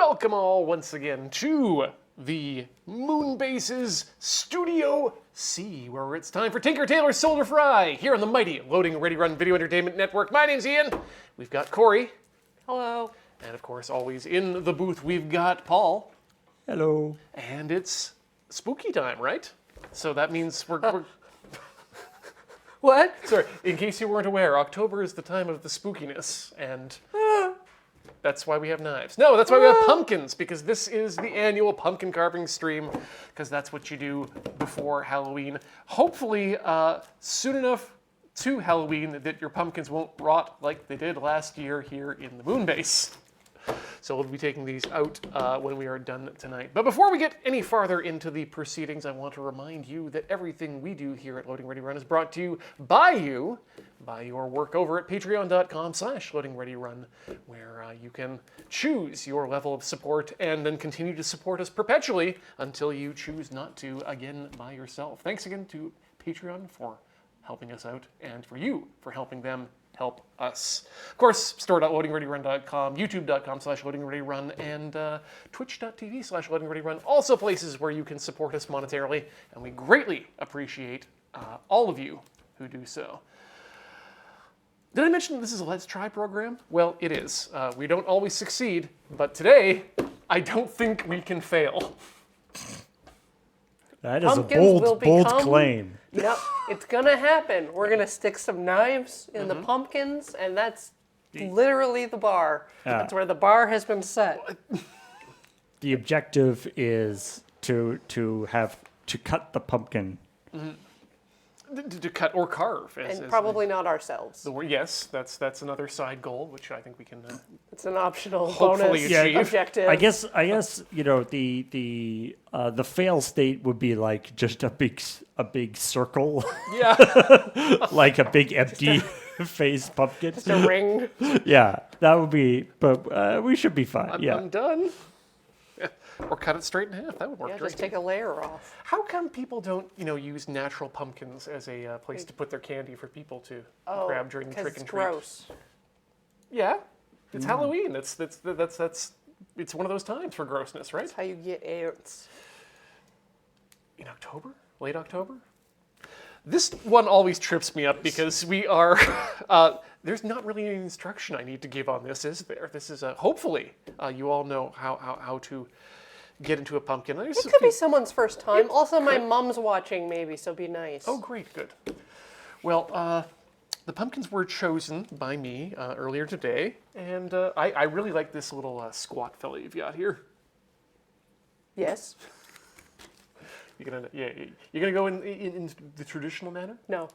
welcome all once again to the Moonbase's Studio C, where it's time for Tinker, Tailor, Soldier, Fry, here on the mighty Loading Ready Run Video Entertainment Network. My name's Ian. We've got Cori. Hello. And of course, always in the booth, we've got Paul. Hello. And it's spooky time, right? So that means we're What? sorry, in case you weren't aware, October is the time of the spookiness, and that's why we have knives. No, that's why we have pumpkins, because this is the annual pumpkin carving stream, because that's what you do before Halloween. Hopefully, soon enough to Halloween that your pumpkins won't rot like they did last year here in the Moonbase. So we'll be taking these out when we are done tonight. But before we get any farther into the proceedings, I want to remind you that everything we do here at Loading Ready Run is brought to you by your work over at patreon.com/loadingreadyrun, where you can choose your level of support and then continue to support us perpetually until you choose not to again by yourself. Thanks again to Patreon for helping us out and for you for helping them help us. Of course, store.loadingreadyrun.com, youtube.com/loadingreadyrun, and twitch.tv/loadingreadyrun. Also places where you can support us monetarily, and we greatly appreciate all of you who do so. Did I mention this is a Let's Try program? Well, it is. We don't always succeed, but today, I don't think we can fail. That is Pumpkins a bold claim. Yep, it's gonna happen. We're gonna stick some knives in the pumpkins, and that's literally the bar. That's where the bar has been set. The objective is to cut the pumpkin. To cut or carve. And probably not ourselves. Yes, that's another side goal, which I think we can It's an optional hopefully bonus achieve. objective. I guess you know the fail state would be like just a big circle, Yeah. like a big empty face pumpkin. Just a ring. Yeah, that would be. But we should be fine. I'm done. Or cut it straight in half. That would work Yeah, great. just take a layer off. How come people don't, use natural pumpkins as a place to put their candy for people to grab during the trick and treat? Gross. Yeah, it's Halloween. That's it's one of those times for grossness, right? That's how you get ants. In October, late October. This one always trips me up because we are. There's not really any instruction I need to give on this, is there? This is hopefully you all know how to get into a pumpkin. It could be someone's first time. Also, my mom's watching, maybe, so be nice. Oh, great, good. Well, the pumpkins were chosen by me earlier today, and I really like this little squat fella you've got here. Yes. You're gonna go in the traditional manner? No.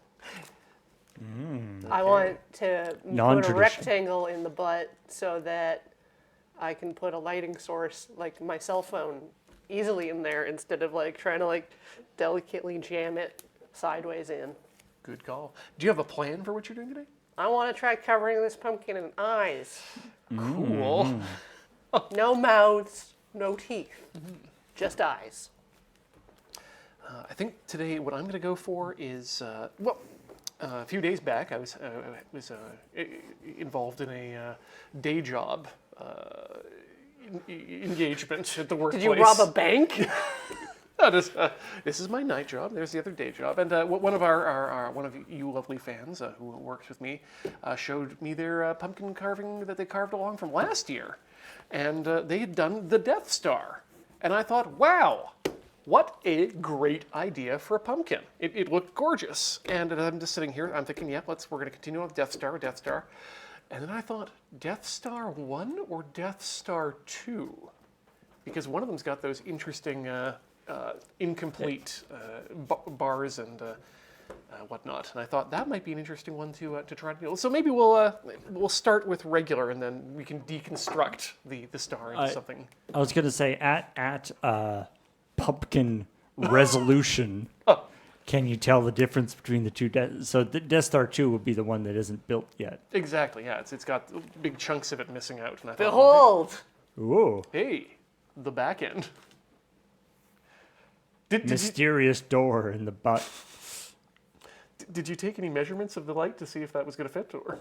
Okay. I want to put a Non-traditional. rectangle in the butt so that I can put a lighting source, like my cell phone, easily in there instead of trying to delicately jam it sideways in. Good call. Do you have a plan for what you're doing today? I want to try covering this pumpkin in eyes. Cool. No mouths, no teeth, just eyes. I think today what I'm going to go for is, a few days back I was involved in a day job engagement at the workplace. Did you rob a bank? No, this is my night job. There's the other day job, and one of one of you lovely fans who works with me showed me their pumpkin carving that they carved along from last year, and they had done the Death Star, and I thought, wow, what a great idea for a pumpkin! It looked gorgeous, and I'm just sitting here. I'm thinking, yeah, we're going to continue on with Death Star, and then I thought, Death Star 1 or Death Star 2, because one of them's got those interesting. Incomplete bars and whatnot, and I thought that might be an interesting one to try to do. So maybe we'll start with regular, and then we can deconstruct the star into something. I was gonna say at pumpkin resolution. Can you tell the difference between the two? So the Death Star 2 would be the one that isn't built yet. Exactly. Yeah, it's got big chunks of it missing out. And I thought, Behold! Ooh. Hey, the back end. Mysterious door in the butt. Did you take any measurements of the light to see if that was going to fit, or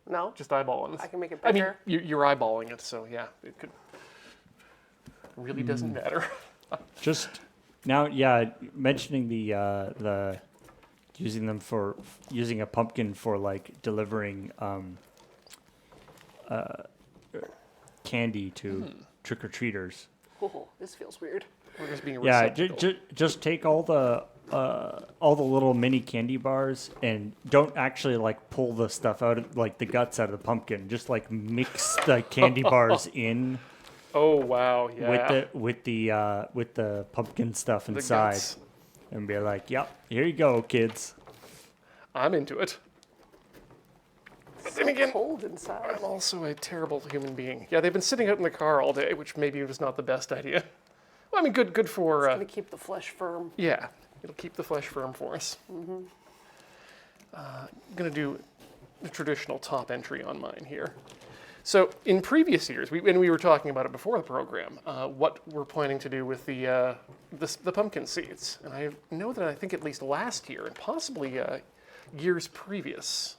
No? just eyeballing it? I can make it I mean, bigger. you're eyeballing it, so yeah, it could. really doesn't matter. Just now, yeah, mentioning the using a pumpkin for like delivering candy to trick or treaters. Oh, this feels weird. We're just being Yeah, receptacle. just take all the little mini candy bars and don't actually like pull the stuff out of like the guts out of the pumpkin. Just like mix the candy bars in Oh wow, yeah. with the pumpkin stuff The inside, guts. and be like, "Yep, here you go, kids." I'm into it. But then again, Cold inside. I'm also a terrible human being. Yeah, they've been sitting out in the car all day, which maybe was not the best idea. Well, I mean, good for. Gonna keep the flesh firm. Yeah, it'll keep the flesh firm for us. Gonna do the traditional top entry on mine here. So in previous years, we were talking about it before the program, what we're planning to do with the pumpkin seeds. And I know that I think at least last year and possibly years previous,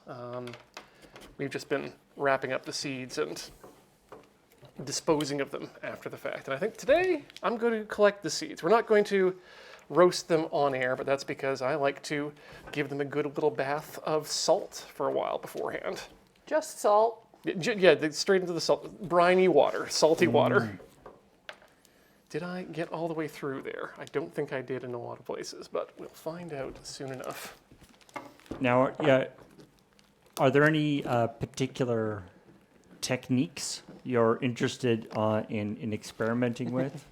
we've just been wrapping up the seeds and disposing of them after the fact. And I think today I'm going to collect the seeds. We're not going to roast them on air, but that's because I like to give them a good little bath of salt for a while beforehand. Just salt. Yeah, straight into the salt, briny water, salty water. Did I get all the way through there? I don't think I did in a lot of places, but we'll find out soon enough. Now, yeah, are there any particular techniques you're interested in experimenting with?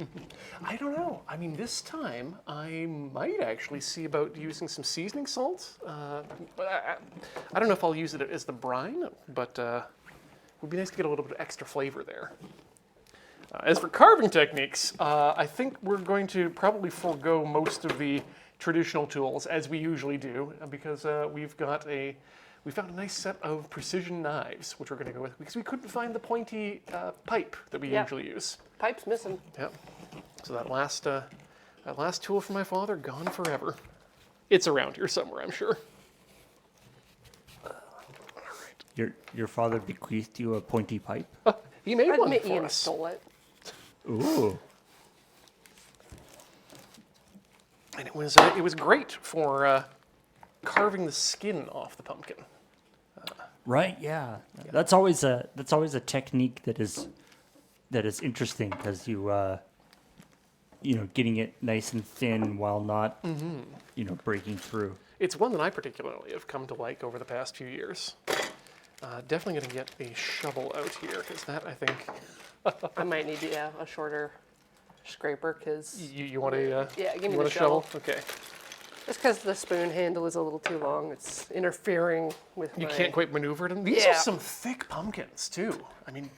I don't know. I mean, this time I might actually see about using some seasoning salt. But I don't know if I'll use it as the brine, but it would be nice to get a little bit of extra flavor there. As for carving techniques, I think we're going to probably forego most of the traditional tools as we usually do, because we found a nice set of precision knives, which we're going to go with, because we couldn't find the pointy pipe that we usually use. Pipe's missing. Yep. So that last tool from my father, gone forever. It's around here somewhere, I'm sure. Your father bequeathed you a pointy pipe? He made I'd one admit for Ian us. stole it. Ooh. And it was great for carving the skin off the pumpkin. Right, yeah. That's always a technique that is interesting because getting it nice and thin while not breaking through. It's one that I particularly have come to like over the past few years. Definitely going to get a shovel out here, because that, I think... I might need a shorter scraper, because... You want a Yeah, give me you want the a shovel? shovel. Okay. Just because the spoon handle is a little too long. It's interfering with You my... can't quite maneuver it. And these Yeah. are some thick pumpkins, too. I mean,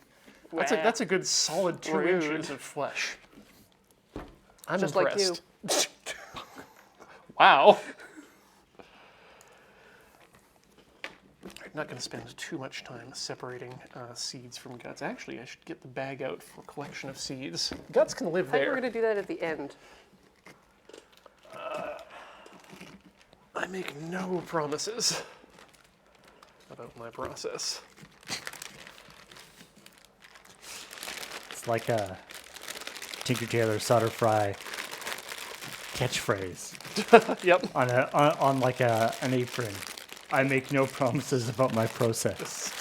Wow. that's a good solid 2 Rude. inches of flesh. I'm Just like impressed. Wow. I'm not going to spend too much time separating seeds from guts. Actually, I should get the bag out for collection of seeds. Guts can live I thought you there. were going to do that at the end. I make no promises about my process. It's like a Tinker Tailor Solder Fry catchphrase Yep. on like an apron. I make no promises about my process.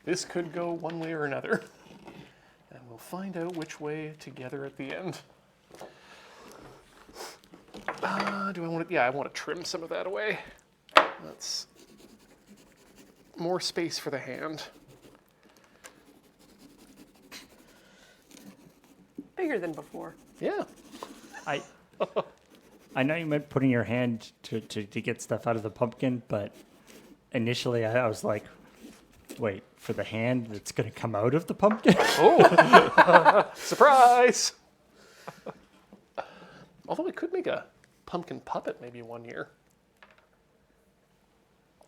This could go one way or another. And we'll find out which way together at the end. Do I want to? Yeah, I want to trim some of that away. That's more space for the hand. Bigger than before. Yeah. I know you meant putting your hand to get stuff out of the pumpkin, but initially I was like, wait, for the hand that's going to come out of the pumpkin? Oh, surprise! Although I could make a pumpkin puppet maybe one year.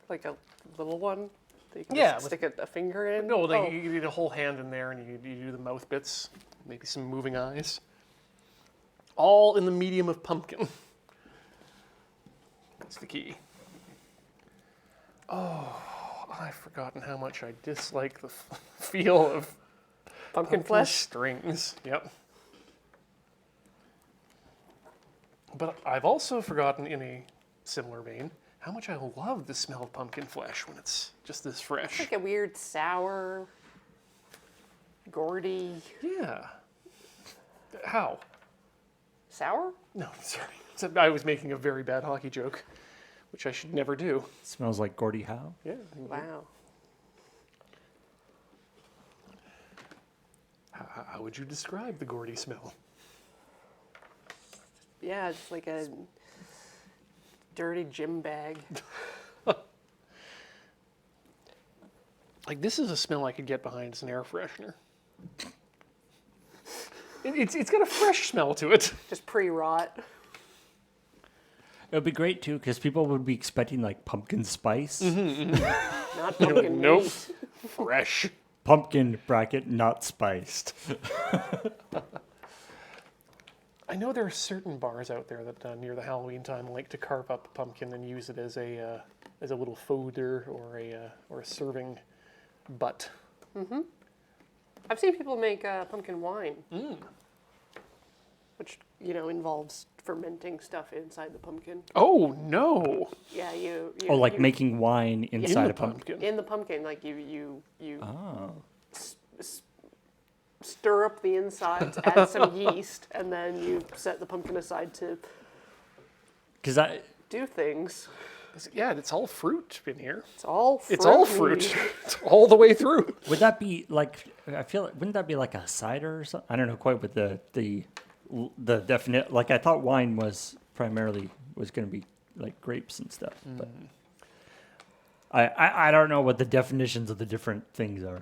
Like a little one that you can Yeah, just stick a finger in. No, like Oh. you need a whole hand in there, and you do the mouth bits, maybe some moving eyes. All in the medium of pumpkin. That's the key. Oh, I've forgotten how much I dislike the feel of Pumpkin flesh. strings. Yep. But I've also forgotten, in a similar vein, how much I love the smell of pumpkin flesh when it's just this fresh. Like a weird sour, gourdy. Yeah. How? Sour? No, sorry. I was making a very bad hockey joke, which I should never do. Smells like Gordie Howe. Yeah. Wow. How would you describe the Gordy smell? Yeah, it's like a dirty gym bag. Like, this is a smell I could get behind as an air freshener. It's got a fresh smell to it. Just pre-rot. It would be great too, because people would be expecting like pumpkin spice, Not pumpkin Nope. meat. Fresh. pumpkin bracket not spiced. I know there are certain bars out there that near the Halloween time like to carve up a pumpkin and use it as a little fodder or a serving butt. I've seen people make pumpkin wine, which involves fermenting stuff inside the pumpkin. Oh no! Yeah, you Oh, like you- making wine In inside the a pumpkin. in the pumpkin, like you Oh, stir up the insides, add some yeast, and then you set the pumpkin aside to because I do things. Yeah, it's all fruit in here. It's all fruit. It's all fruit. It's all the way through. would that be like I feel like, wouldn't that be like a cider or something? I don't know quite what the definite like I thought wine was primarily was going to be like grapes and stuff, but I don't know what the definitions of the different things are.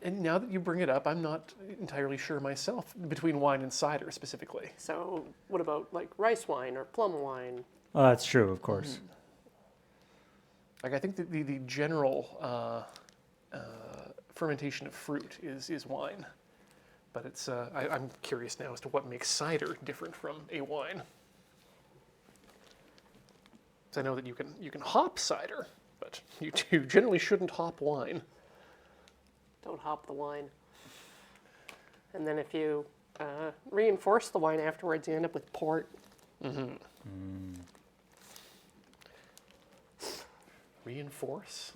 And now that you bring it up, I'm not entirely sure myself between wine and cider specifically. So what about like rice wine or plum wine? Oh, that's true, of course. Like, I think that the general fermentation of fruit is wine, but it's I'm curious now as to what makes cider different from a wine. So I know that you can hop cider, but you generally shouldn't hop wine. Don't hop the wine. And then if you reinforce the wine afterwards, you end up with port. Reinforce?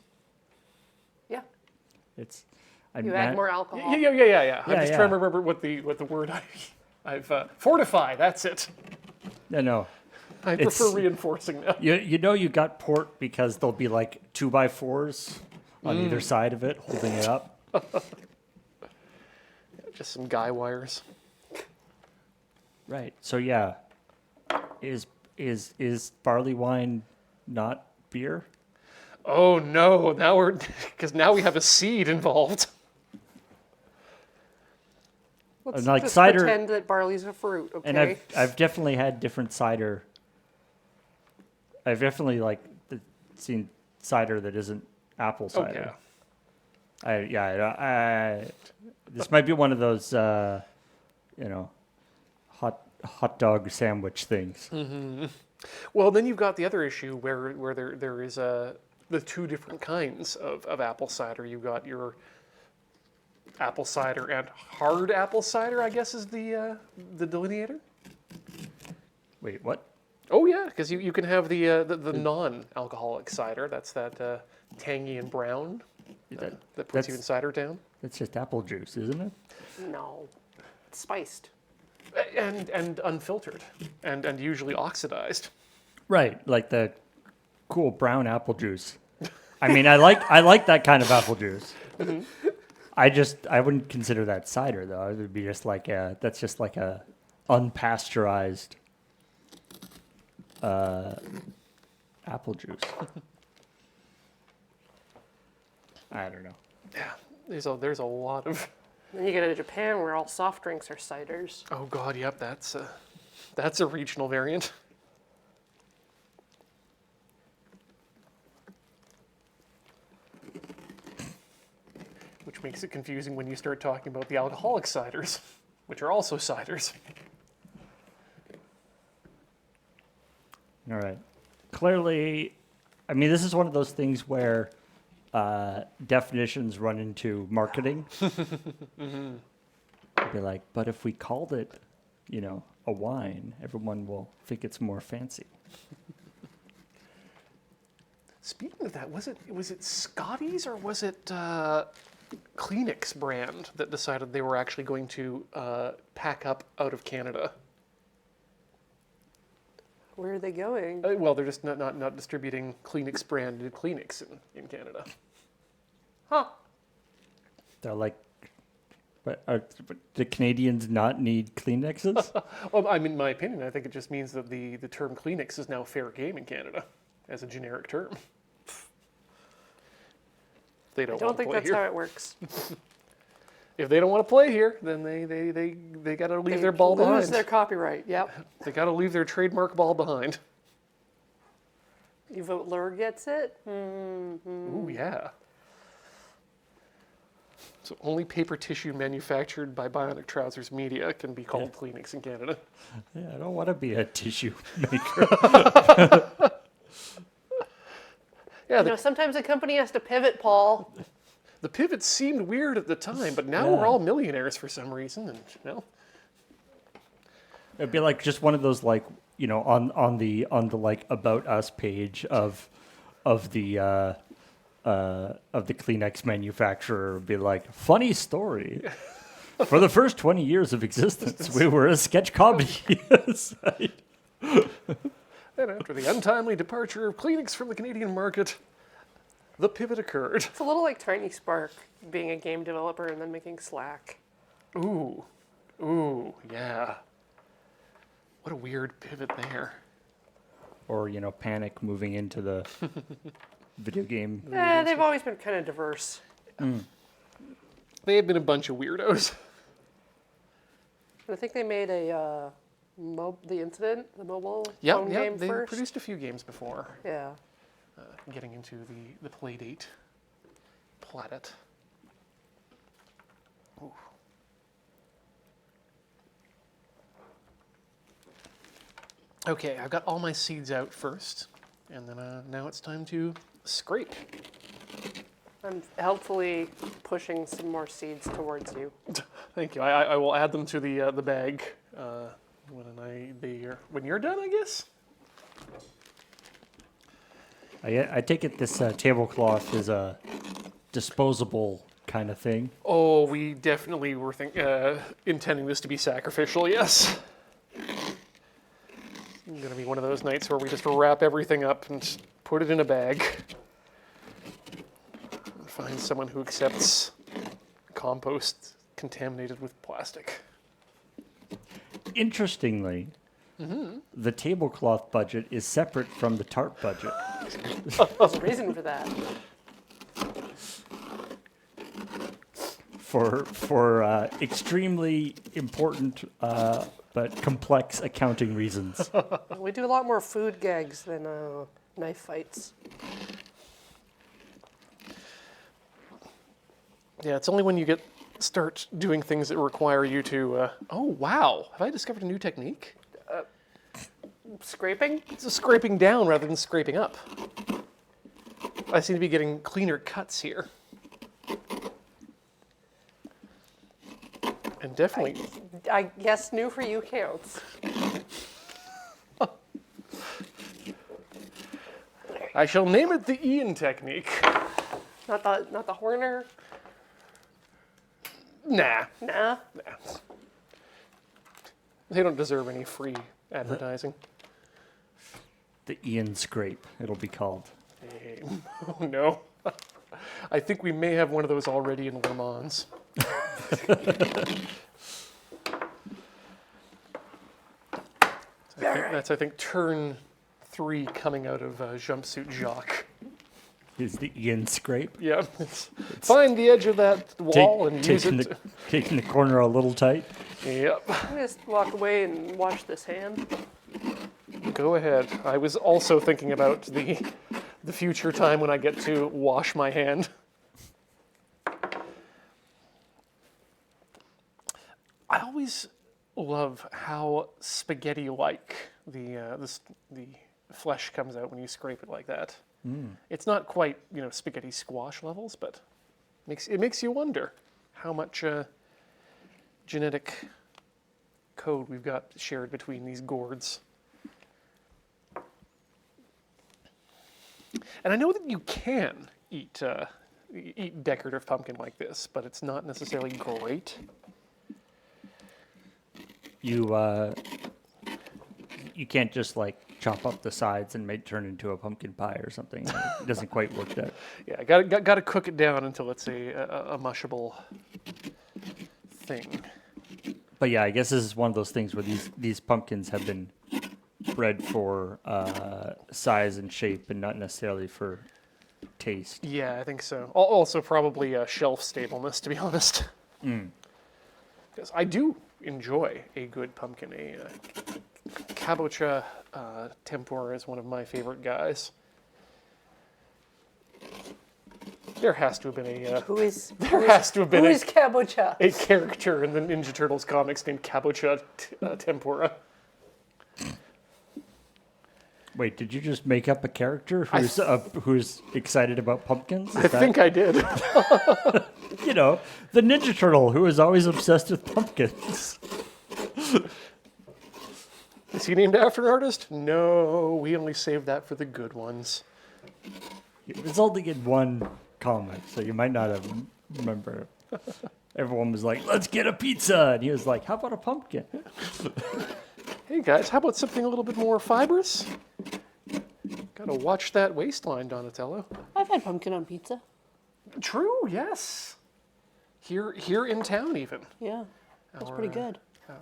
Yeah, It's you add more alcohol. Yeah. I'm Yeah, just yeah. trying to remember what the word I've fortify. That's it. No. I prefer reinforcing now. You got port because there'll be like 2x4s on either side of it holding it up. Just some guy wires. Right. So yeah, is barley wine not beer? Oh no! Now we have a seed involved. Let's like just cider- pretend that barley's a fruit, okay? And I've definitely had different cider. I've definitely seen cider that isn't apple Oh cider. yeah. This might be one of those hot dog sandwich things. Well, then you've got the other issue where there is the two different kinds of apple cider. You've got your apple cider and hard apple cider, I guess, is the delineator. Wait, what? Oh yeah, because you can have the non-alcoholic cider. That's that tangy and brown that puts you in cider town. That's just apple juice, isn't it? No, it's spiced. And unfiltered and usually oxidized. Right, like the cool brown apple juice. I mean, I like that kind of apple juice. I wouldn't consider that cider though. It would be just like that's just like a unpasteurized apple juice. I don't know. Yeah, there's a lot of. Then you get to Japan where all soft drinks are ciders. Oh God, yep, that's a regional variant. Which makes it confusing when you start talking about the alcoholic ciders, which are also ciders. All right. Clearly, I mean, this is one of those things where definitions run into marketing. Be like, but if we called it, a wine, everyone will think it's more fancy. Speaking of that, was it Scotty's or was it Kleenex brand that decided they were actually going to pack up out of Canada? Where are they going? Well, they're just not distributing Kleenex branded Kleenex in Canada. Huh. They're like, but do Canadians not need Kleenexes? Well, in my opinion, I think it just means that the term Kleenex is now fair game in Canada as a generic term. They I don't think that's how it works. If they don't want to play here, then they got to leave their ball lose behind. their copyright. Yep. They got to leave their trademark ball behind. You vote Lure gets it? Ooh, yeah. So only paper tissue manufactured by Bionic Trousers Media can be called Kleenex in Canada. Yeah, I don't want to be a tissue maker. Yeah, Sometimes a company has to pivot, Paul. the pivot seemed weird at the time, but now Yeah. we're all millionaires for some reason, and It'd be like just one of those on the like about us page of the Kleenex manufacturer would be like, funny story. For the first 20 years of existence, we were a sketch comedy site. And after the untimely departure of Kleenex from the Canadian market, the pivot occurred. It's a little like Tiny Spark being a game developer and then making Slack. Ooh, yeah. What a weird pivot there. Or, Panic moving into the video game. Yeah, they've always been kind of diverse. They have been a bunch of weirdos. I think they made the Incident, the mobile Yep, phone game they first. produced a few games before. Yeah. Getting into the Playdate planet. Ooh. Okay, I've got all my seeds out first, and then now it's time to scrape. I'm helpfully pushing some more seeds towards you. Thank you. I will add them to the bag when you're done, I guess. I take it this tablecloth is a disposable kind of thing. Oh, we definitely were intending this to be sacrificial. Yes. It's gonna be one of those nights where we just wrap everything up and put it in a bag. And find someone who accepts compost contaminated with plastic. Interestingly, the tablecloth budget is separate from the tarp budget. There's a reason for that. For extremely important but complex accounting reasons. We do a lot more food gags than knife fights. Yeah, it's only when you start doing things that require you to. Oh wow! Have I discovered a new technique? Scraping? It's a scraping down rather than scraping up. I seem to be getting cleaner cuts here. And definitely. I guess new for you counts. I shall name it the Ian technique. Not the Horner? Nah. Nah. They don't deserve any free advertising. The Ian Scrape, it'll be called. Oh no. I think we may have one of those already in Le Mans. I think, turn 3 coming out of Jumpsuit Jacques. Is the Ian Scrape. Yeah. Find the edge of that wall and use it. Taking the corner a little tight. Yep. I'm just walk away and wash this hand. Go ahead. I was also thinking about the future time when I get to wash my hand. I always love how spaghetti-like the flesh comes out when you scrape it like that. It's not quite, spaghetti squash levels, but it makes you wonder how much genetic code we've got shared between these gourds. And I know that you can eat decorative pumpkin like this, but it's not necessarily great. You can't just like chop up the sides and turn into a pumpkin pie or something. It doesn't quite work that. Yeah, got to cook it down until it's a mushable thing. But yeah, I guess this is one of those things where these pumpkins have been bred for size and shape and not necessarily for taste. Yeah, I think so. Also, probably shelf stableness, to be honest. Because I do enjoy a good pumpkin. A kabocha tempura is one of my favorite guys. There has to have been Who is Kabocha? a character in the Ninja Turtles comics named Kabocha Tempura. Wait, did you just make up a character who's excited about pumpkins? I think I did. The Ninja Turtle who is always obsessed with pumpkins. Is he named after an artist? No, we only saved that for the good ones. It was only in one comic, so you might not have remember. Everyone was like, "Let's get a pizza," and he was like, "How about a pumpkin?" Hey guys, how about something a little bit more fibrous? Gotta watch that waistline, Donatello. I've had pumpkin on pizza. True, yes. Here in town, even. Yeah, that's pretty good.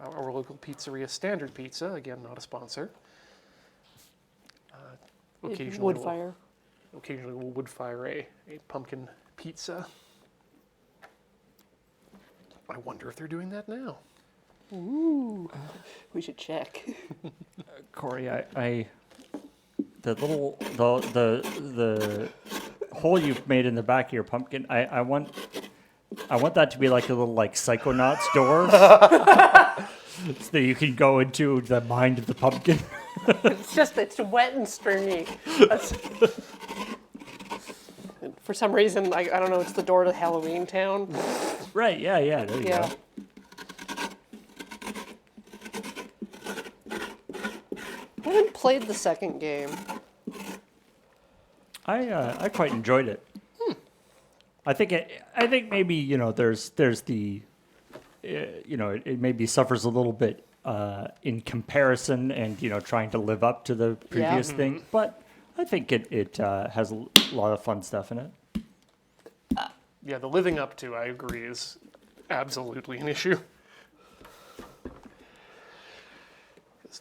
Our local pizzeria, Standard Pizza, again, not a sponsor. Occasionally we'll wood fire a pumpkin pizza. I wonder if they're doing that now. Ooh, we should check. Cori, the hole you've made in the back of your pumpkin, I want that to be like a little like Psychonauts door, so that you can go into the mind of the pumpkin. It's wet and stringy. For some reason, I don't know, it's the door to Halloween Town. Right, yeah, there you go. I haven't played the second game. I quite enjoyed it. I think maybe there's the it maybe suffers a little bit in comparison and trying to live up to the previous thing, but I think it has a lot of fun stuff in it. Yeah, the living up to, I agree, is absolutely an issue.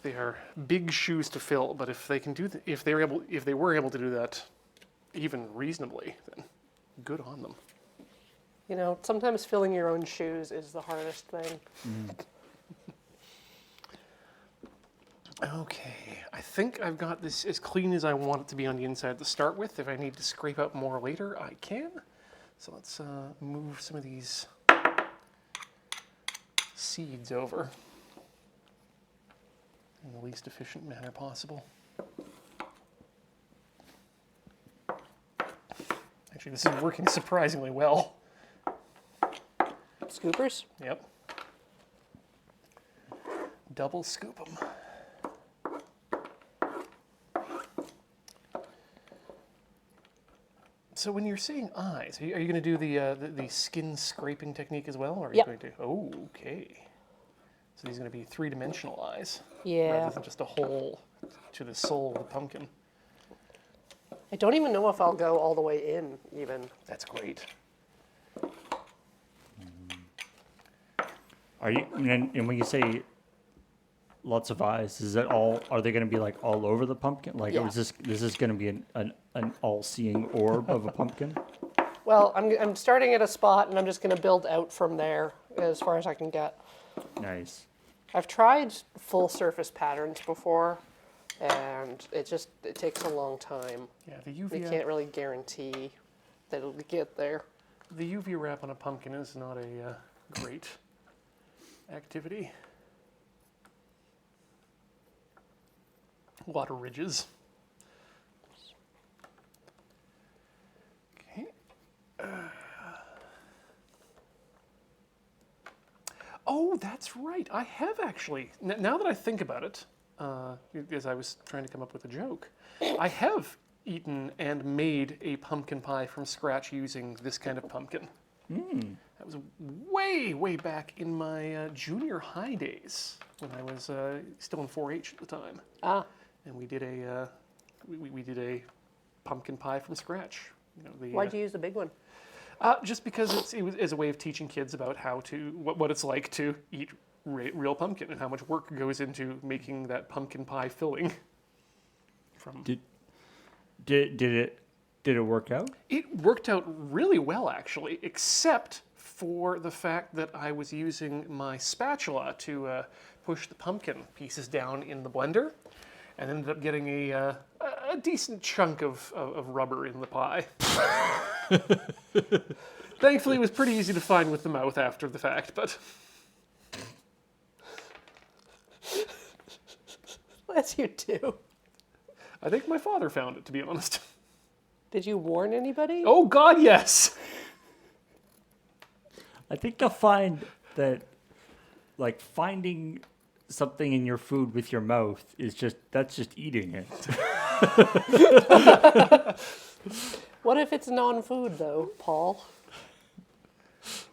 They are big shoes to fill, but if they can if they were able to do that even reasonably, then good on them. Sometimes filling your own shoes is the hardest thing. Okay, I think I've got this as clean as I want it to be on the inside to start with. If I need to scrape out more later, I can. So let's move some of these seeds over in the least efficient manner possible. Actually, this is working surprisingly well. Scoopers? Yep. Double scoop them. So when you're saying eyes, are you going to do the skin scraping technique as well, or are you going to? Oh, okay. So these are going to be three-dimensional eyes, rather than just a hole to the soul of the pumpkin. I don't even know if I'll go all the way in, even. That's great. Are you? And when you say lots of eyes, is it all? Are they going to be like all over the pumpkin? Like, this is going to be an all-seeing orb of a pumpkin? Well, I'm starting at a spot, and I'm just going to build out from there as far as I can get. Nice. I've tried full surface patterns before, and it takes a long time. Yeah, the UV. You can't really guarantee that it'll get there. The UV wrap on a pumpkin is not a great activity. A lot of ridges. Oh, that's right. I have actually. Now that I think about it, as I was trying to come up with a joke, I have eaten and made a pumpkin pie from scratch using this kind of pumpkin. That was way, way back in my junior high days when I was still in 4-H at the time. Ah, And we did a we did a pumpkin pie from scratch. You know, why'd you use the big one? just because it was as a way of teaching kids about how to what it's like to eat real pumpkin and how much work goes into making that pumpkin pie filling. From Did it work out? it worked out really well actually, except for the fact that I was using my spatula to push the pumpkin pieces down in the blender, and ended up getting a decent chunk of rubber in the pie. Thankfully, it was pretty easy to find with the mouth after the fact, but As you do. I think my father found it, to be honest. Did you warn anybody? Oh, God, yes! I think you'll find that, like, finding something in your food with your mouth that's just eating it. What if it's non-food though, Paul?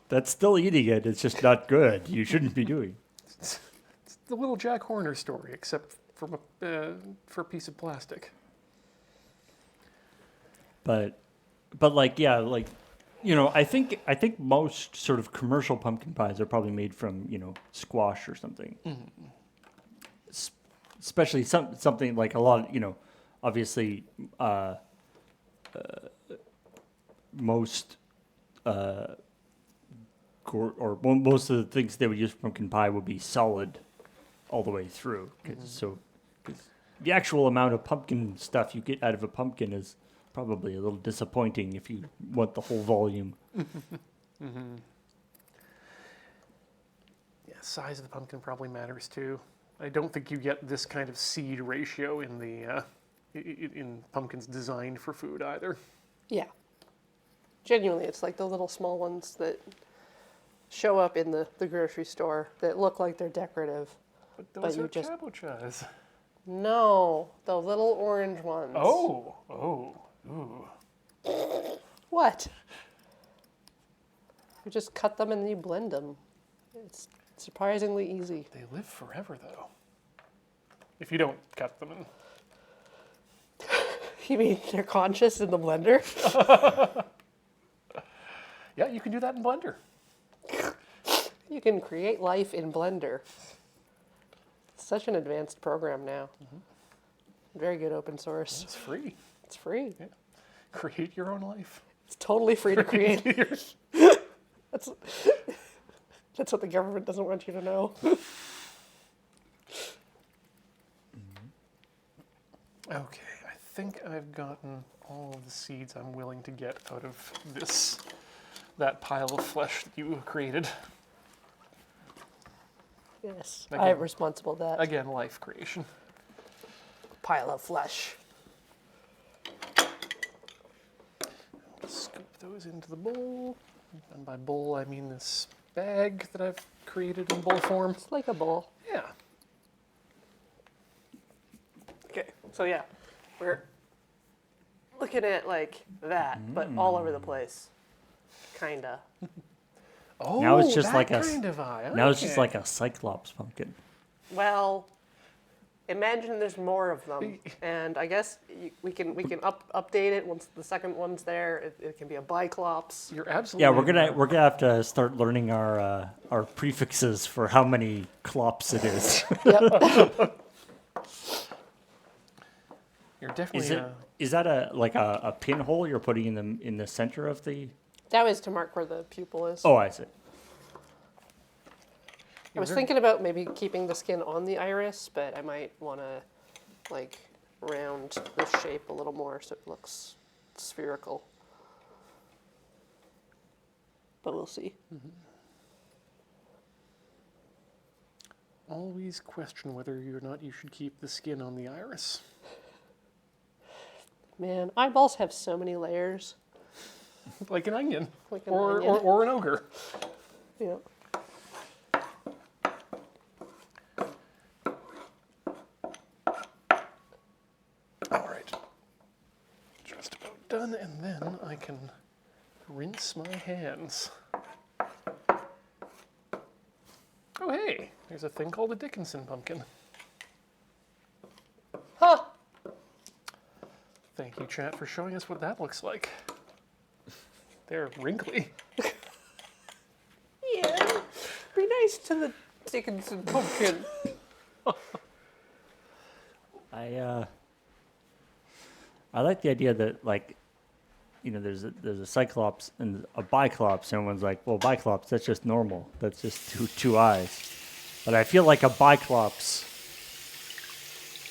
That's still eating it. It's just not good. You shouldn't be doing. It's the little Jack Horner story, except for a piece of plastic. But like, yeah, like, you know, I think most sort of commercial pumpkin pies are probably made from, you know, squash or something. Especially something like a lot, you know, obviously most most of the things they would use for pumpkin pie would be solid all the way through. Cause the actual amount of pumpkin stuff you get out of a pumpkin is probably a little disappointing if you want the whole volume. Yeah, size of the pumpkin probably matters too. I don't think you get this kind of seed ratio in the in pumpkins designed for food either. Yeah. Genuinely, it's like the little small ones that show up in the grocery store that look like they're decorative. But those you are just- cabochas. No, the little orange ones. Oh, ooh. What? You just cut them and then you blend them. It's surprisingly easy. They live forever though. If you don't cut them. You mean they're conscious in the blender? Yeah, you can do that in Blender. You can create life in Blender. It's such an advanced program now. Very good open source. It's free. It's free. Yeah. Create your own life. It's totally free to create. That's what the government doesn't want you to know. Okay, I think I've gotten all of the seeds I'm willing to get out of that pile of flesh that you created. Yes, Okay. I am responsible for that. Again, life creation. Pile of flesh. Scoop those into the bowl. And by bowl, I mean this bag that I've created in bowl form. It's like a bowl. Yeah. Okay, so yeah, we're looking at like that, but all over the place. Kinda. Oh, Now it's just that like kind of eye. Now it's just Okay. like a Cyclops pumpkin. Well, imagine there's more of them, and I guess we can update it once the second one's there. It can be a biclops. You're absolutely. Yeah, we're gonna have to start learning our prefixes for how many clops it is. Yep. You're definitely. Is that a pinhole you're putting in the center of the? That was to mark where the pupil is. Oh, I see. I was thinking about maybe keeping the skin on the iris, but I might want to like round the shape a little more so it looks spherical. But we'll see. Always question whether or not you should keep the skin on the iris. Man, eyeballs have so many layers. Like an onion. Like an or, onion. Or an ogre. Yeah. done, and then I can rinse my hands. Oh, hey, there's a thing called a Dickinson pumpkin. Huh. Thank you, chat, for showing us what that looks like. They're wrinkly. Yeah. Be nice to the Dickinson pumpkin. I like the idea that, like, you know, there's a Cyclops and a Biclops, and everyone's like, well, Biclops, that's just normal. That's just two eyes. But I feel like a Biclops,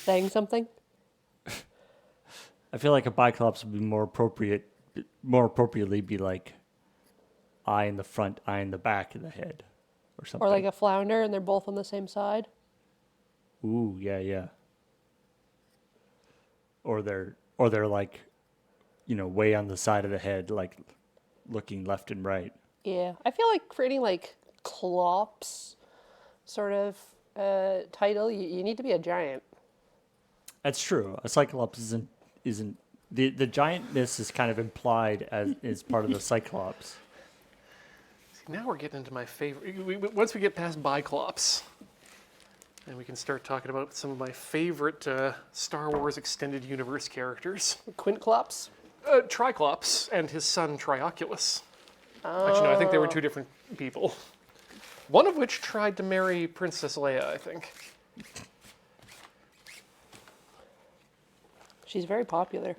Saying something? I feel like a Biclops would be more appropriately be like eye in the front, eye in the back of the head, or something. Or like a flounder and they're both on the same side? Ooh, yeah. Or they're like, you know, way on the side of the head, like looking left and right. Yeah. I feel like for any like clops sort of title, you need to be a giant. That's true. A Cyclops isn't the giantness is kind of implied as is part of the Cyclops. See, now we're getting into my favorite. Once we get past Biclops, and we can start talking about some of my favorite Star Wars Extended Universe characters. Quintclops? Triclops and his son Trioculus. Actually, no, I think they were two different people. One of which tried to marry Princess Leia, I think. She's very popular.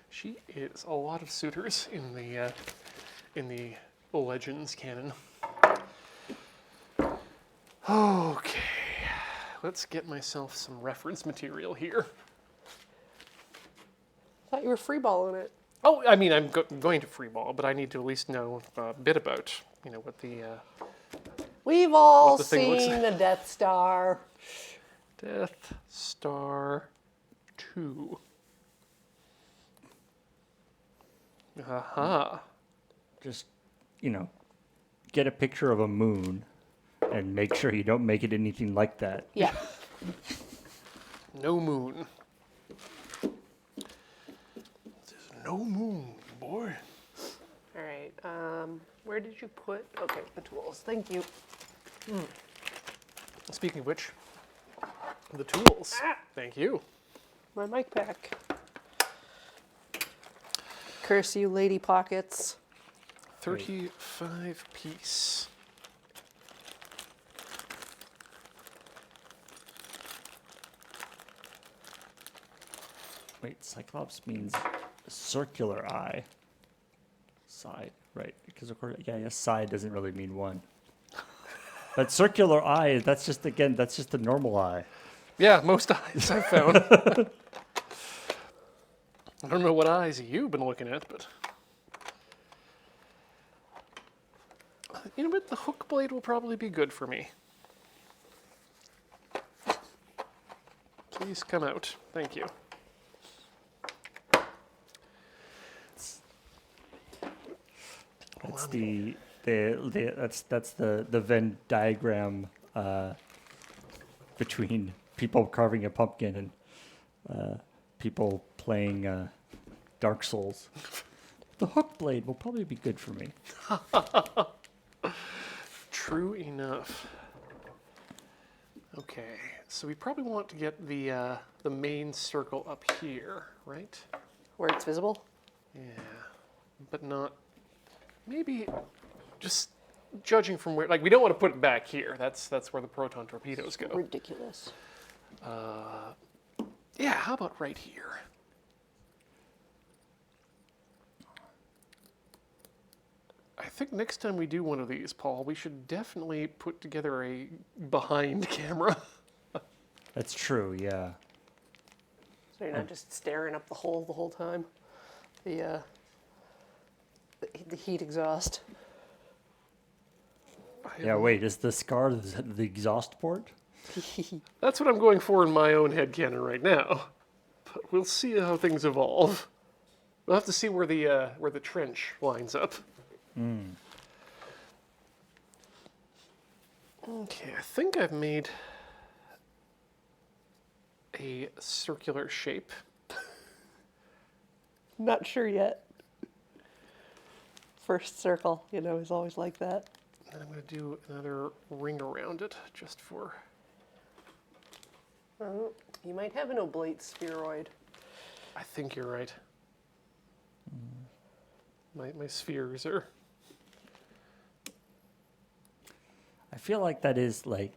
She is a lot of suitors in the Legends canon. Okay, let's get myself some reference material here. I thought you were freeballing it. Oh, I mean, I'm going to freeball, but I need to at least know a bit about, you know, what the We've all the thing looks seen the Death Star. Death Star 2. Aha. Just, you know, get a picture of a moon and make sure you don't make it anything like that. Yeah. No moon. There's no moon, boy. All right. Where did you put? Okay, the tools. Thank you. Speaking of which, the tools. Thank you. My mic pack. Curse you, lady pockets. 35 piece. Wait, Cyclops means circular eye. Side, right? Because of course, yeah, side doesn't really mean one. But circular eye, that's just a normal eye. Yeah, most eyes I've found. I don't know what eyes you've been looking at, but you know what? The hook blade will probably be good for me. Please come out. Thank you. That's that's the Venn diagram between people carving a pumpkin and people playing Dark Souls. The hook blade will probably be good for me. True enough. Okay, so we probably want to get the main circle up here, right? Where it's visible? Yeah, but not. Maybe just judging from where, like, we don't want to put it back here. That's where the proton torpedoes go. Ridiculous. Yeah, how about right here? I think next time we do one of these, Paul, we should definitely put together a behind camera. That's true, yeah. So you're not just staring up the hole the whole time. The heat exhaust. Yeah, wait, is the scar the exhaust port? That's what I'm going for in my own headcanon right now. But we'll see how things evolve. We'll have to see where the trench lines up. Okay, I think I've made a circular shape. Not sure yet. First circle, is always like that. And I'm going to do another ring around it just for... Oh, you might have an oblate spheroid. I think you're right. My spheres are... I feel like that is like,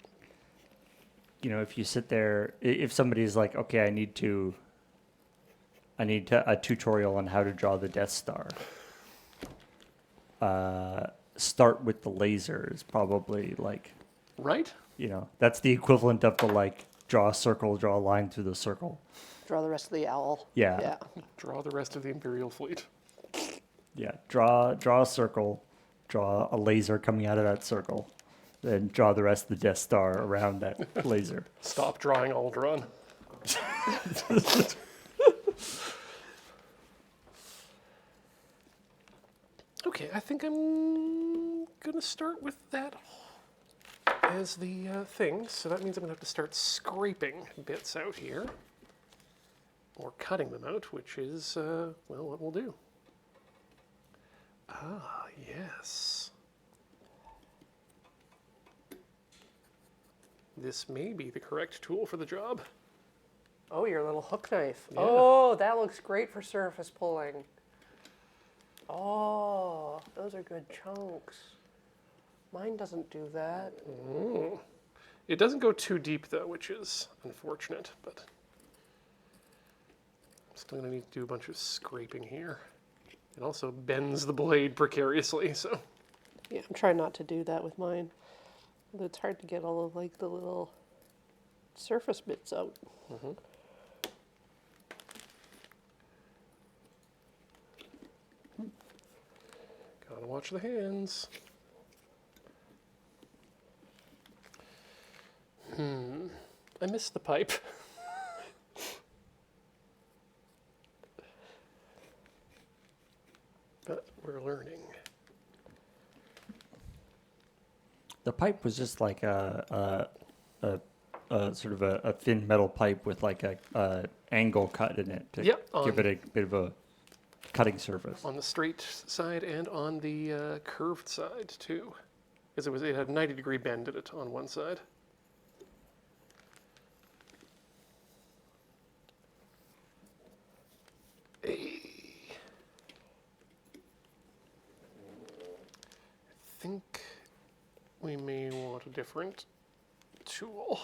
if you sit there, if somebody's like, okay, I need a tutorial on how to draw the Death Star. Start with the laser is probably like, Right? that's the equivalent of the like, draw a circle, draw a line through the circle. Draw the rest of the owl. Yeah. Yeah. Draw the rest of the Imperial fleet. Yeah, draw a circle, draw a laser coming out of that circle, then draw the rest of the Death Star around that laser. Stop drawing Aldron. Okay, I think I'm gonna start with that as the thing. So that means I'm gonna have to start scraping bits out here, or cutting them out, which is well, what we'll do. Ah, yes. This may be the correct tool for the job. Oh, your little hook knife. Yeah. Oh, that looks great for surface pulling. Oh, those are good chunks. Mine doesn't do that. It doesn't go too deep though, which is unfortunate, but I'm still gonna need to do a bunch of scraping here. It also bends the blade precariously, so. Yeah, I'm trying not to do that with mine. But it's hard to get all of like the little surface bits out. Gotta watch the hands. I missed the pipe. But we're learning. The pipe was just like a sort of a thin metal pipe with like a angle cut in it to Yep, give it a bit of a cutting surface. On the straight side and on the curved side too. Because it had a 90-degree bend in it on one side. I think we may want a different tool.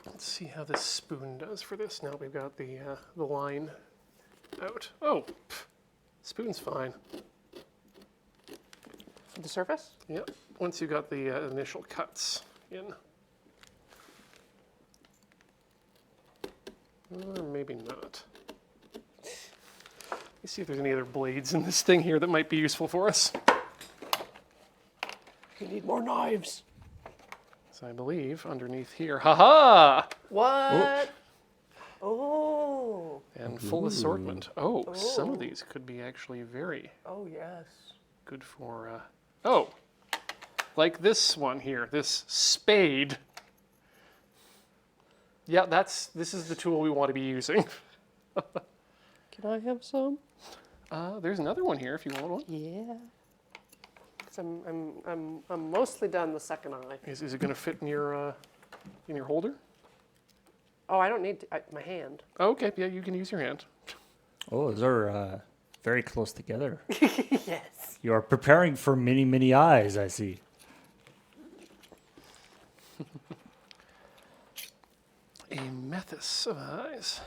Let's see how this spoon does for this. Now we've got the line out. Oh, spoon's fine. For the surface? Yep, once you got the initial cuts in. Or maybe not. Let's see if there's any other blades in this thing here that might be useful for us. You need more knives. So I believe underneath here, haha! What? Oh. And full assortment. Oh, some of these could be actually very Oh, yes. good for, oh, like this one here, this spade. Yeah, this is the tool we want to be using. Can I have some? There's another one here if you want one. Yeah. 'Cause I'm mostly done the second eye. Is it going to fit in your holder? Oh, I don't need to, my hand. Oh, okay, yeah, you can use your hand. Oh, those are very close together. Yes. You are preparing for many, many eyes, I see. A methus of eyes.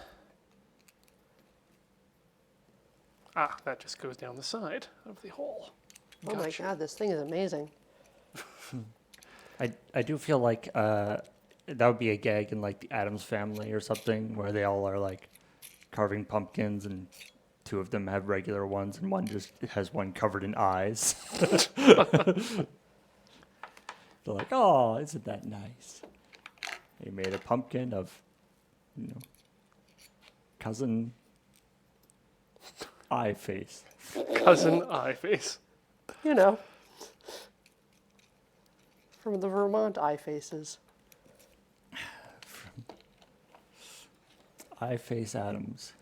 Ah, that just goes down the side of the hole. Oh my Gotcha. God, this thing is amazing. I do feel like that would be a gag in like the Addams Family or something, where they all are like carving pumpkins and two of them have regular ones and one just has one covered in eyes. They're like, oh, isn't that nice? They made a pumpkin of, cousin eye face. Cousin eye face. You know. From the Vermont eye faces. Eye face Adams.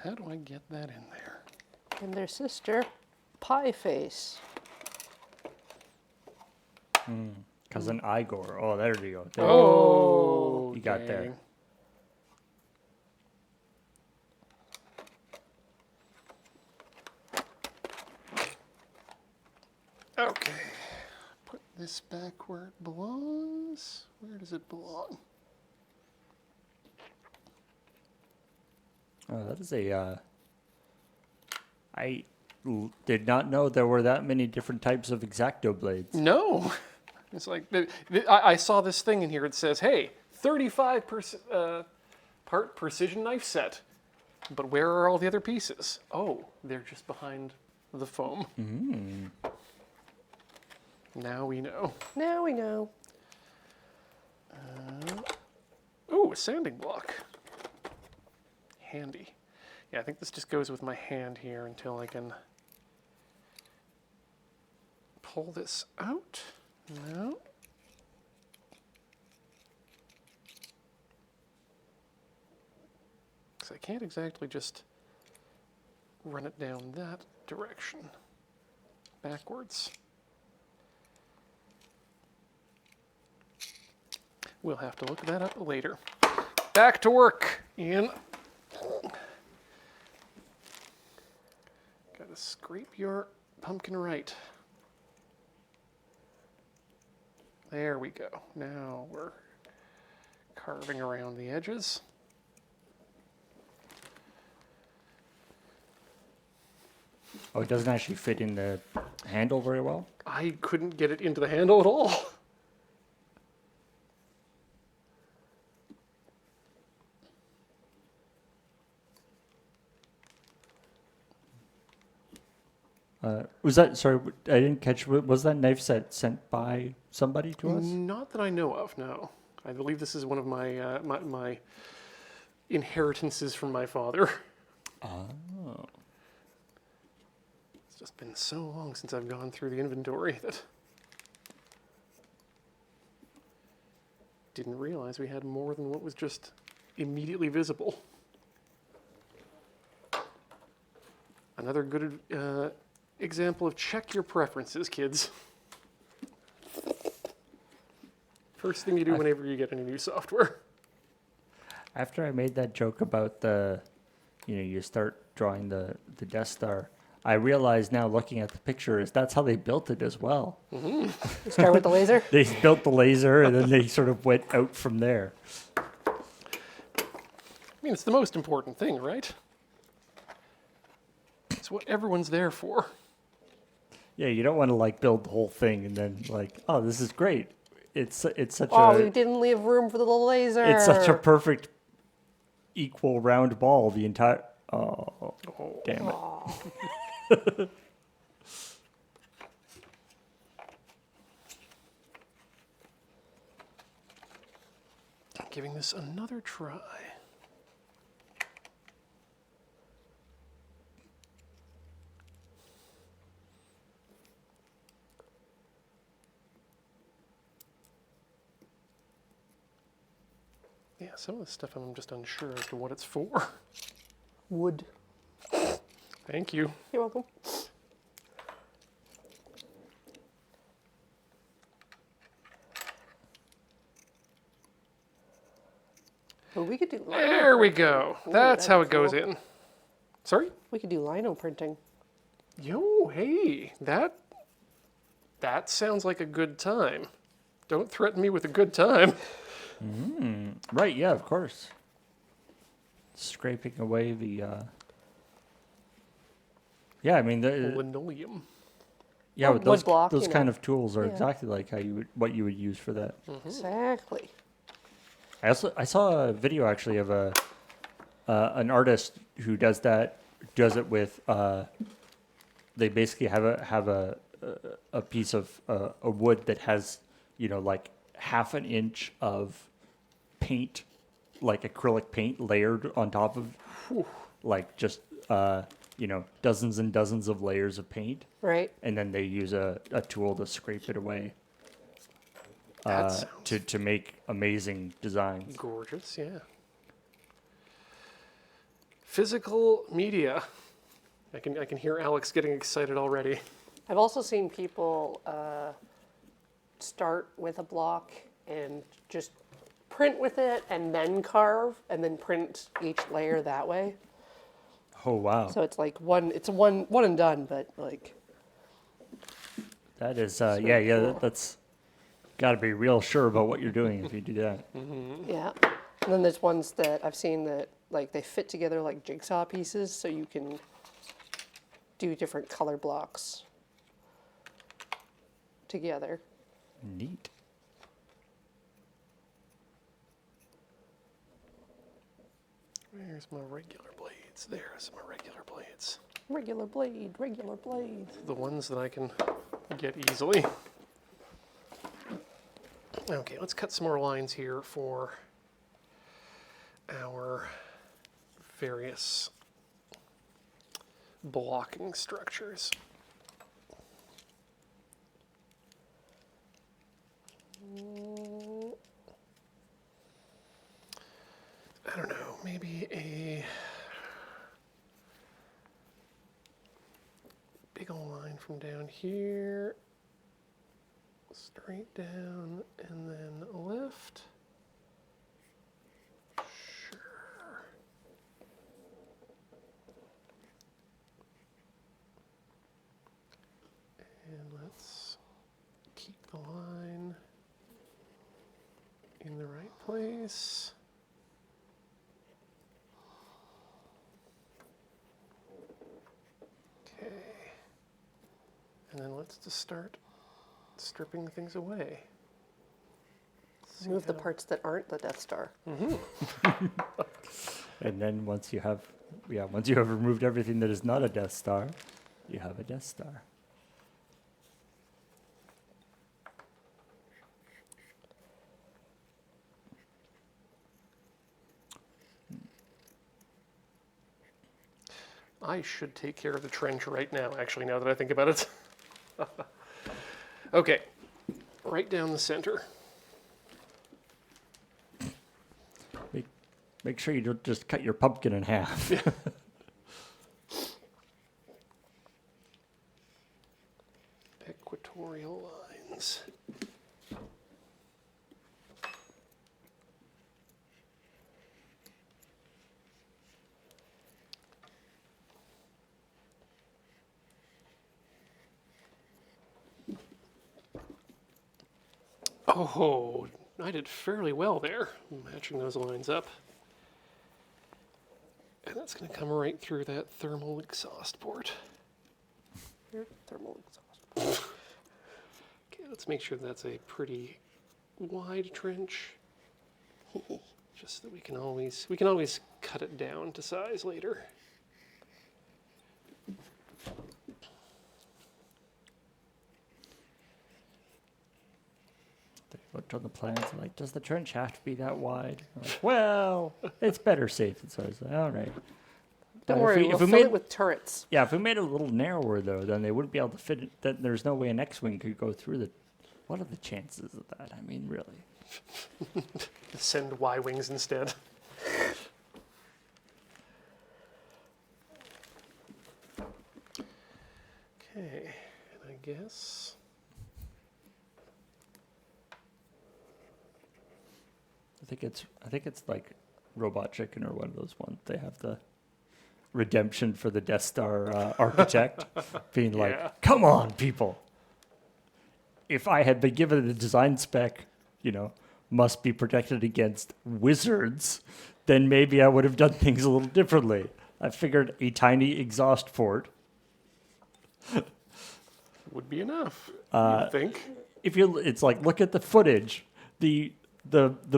How do I get that in there? And their sister, Pie Face. Cousin Igor. Oh, there you go. There Oh, you got there. dang. Okay. Put this back where it belongs. Where does it belong? Oh, that is a. Did not know there were that many different types of X-Acto blades. No. It's like, I saw this thing in here. It says, hey, 35% part precision knife set. But where are all the other pieces? Oh, they're just behind the foam. Now we know. Now we know. Ooh, a sanding block. Handy. Yeah, I think this just goes with my hand here until I can pull this out. No. Because I can't exactly just run it down that direction. Backwards. We'll have to look that up later. Back to work, Ian. Gotta scrape your pumpkin right. There we go. Now we're carving around the edges. Oh, it doesn't actually fit in the handle very well. I couldn't get it into the handle at all. Was that, sorry, I didn't catch, was that knife set sent by somebody to us? Not that I know of, no. I believe this is one of my my inheritances from my father. Oh. It's just been so long since I've gone through the inventory that didn't realize we had more than what was just immediately visible. Another good example of check your preferences, kids. First thing you do whenever you get any new software. After I made that joke about you start drawing the Death Star, I realize now looking at the pictures, that's how they built it as well. You start with the laser? They built the laser and then they sort of went out from there. I mean, it's the most important thing, right? It's what everyone's there for. Yeah, you don't want to build the whole thing and then oh, this is great. It's such We didn't leave room for the little laser. it's such a perfect equal round ball. The entire damn it. Giving this another try. Yeah, some of this stuff I'm just unsure as to what it's for. Wood. Thank you. You're welcome. Well, we could do lino There we printing. go. Ooh, That's that'd how be it goes cool. in. Sorry? We could do lino printing. Yo, hey, that sounds like a good time. Don't threaten me with a good time. Right, yeah, of course. Scraping away the yeah, I mean Linoleum. yeah, Or with wood those block, those you kind know. of tools are Yeah. exactly like what you would use for that. Exactly. I saw a video actually of an artist who does it with they basically have a piece of a wood that has half an inch of paint, like acrylic paint layered on top of just dozens and dozens of layers of paint, Right. and then they use a tool to scrape it away That sounds to make amazing designs. gorgeous, yeah. Physical media. I can hear Alex getting excited already. I've also seen people start with a block and just print with it and then carve and then print each layer that way. Oh wow, So it's like one and done, but like that is so yeah. cool. That's got to be real sure about what you're doing if you do that. Yeah. And then there's ones that I've seen that like they fit together like jigsaw pieces, so you can do different color blocks together. Neat. Where's my regular blades? There's my regular blades. Regular blade, regular blade. The ones that I can get easily. Okay, let's cut some more lines here for our various blocking structures. I don't know, maybe a big old line from down here, straight down, and then left. Sure. And let's keep the line in the right place. Okay. And then let's just start stripping things away. Remove the parts that aren't the Death Star. And then once you have removed everything that is not a Death Star, you have a Death Star. I should take care of the trench right now, actually, now that I think about it. Okay, right down the center. Make sure you don't just cut your pumpkin in half. Equatorial lines. Oh, I did fairly well there, matching those lines up. And that's going to come right through that thermal exhaust port. Thermal exhaust. Okay, let's make sure that's a pretty wide trench. Just so that we can always cut it down to size later. They looked on the plans like, does the trench have to be that wide? I'm like, well, it's better safe than sorry. So, all right. Don't If worry, we- we'll if we fill made- it with turrets. Yeah, if we made it a little narrower though, then they wouldn't be able to fit it. Then there's no way an X-wing could go through the. What are the chances of that? I mean, really. Send Y-wings instead. Okay, and I guess I think it's like Robot Chicken or one of those ones. They have the redemption for the Death Star architect, being Yeah. like, "Come on, people! If I had been given the design spec, must be protected against wizards, then maybe I would have done things a little differently. I figured a tiny exhaust port. would be enough. You'd think. It's like look at the footage. The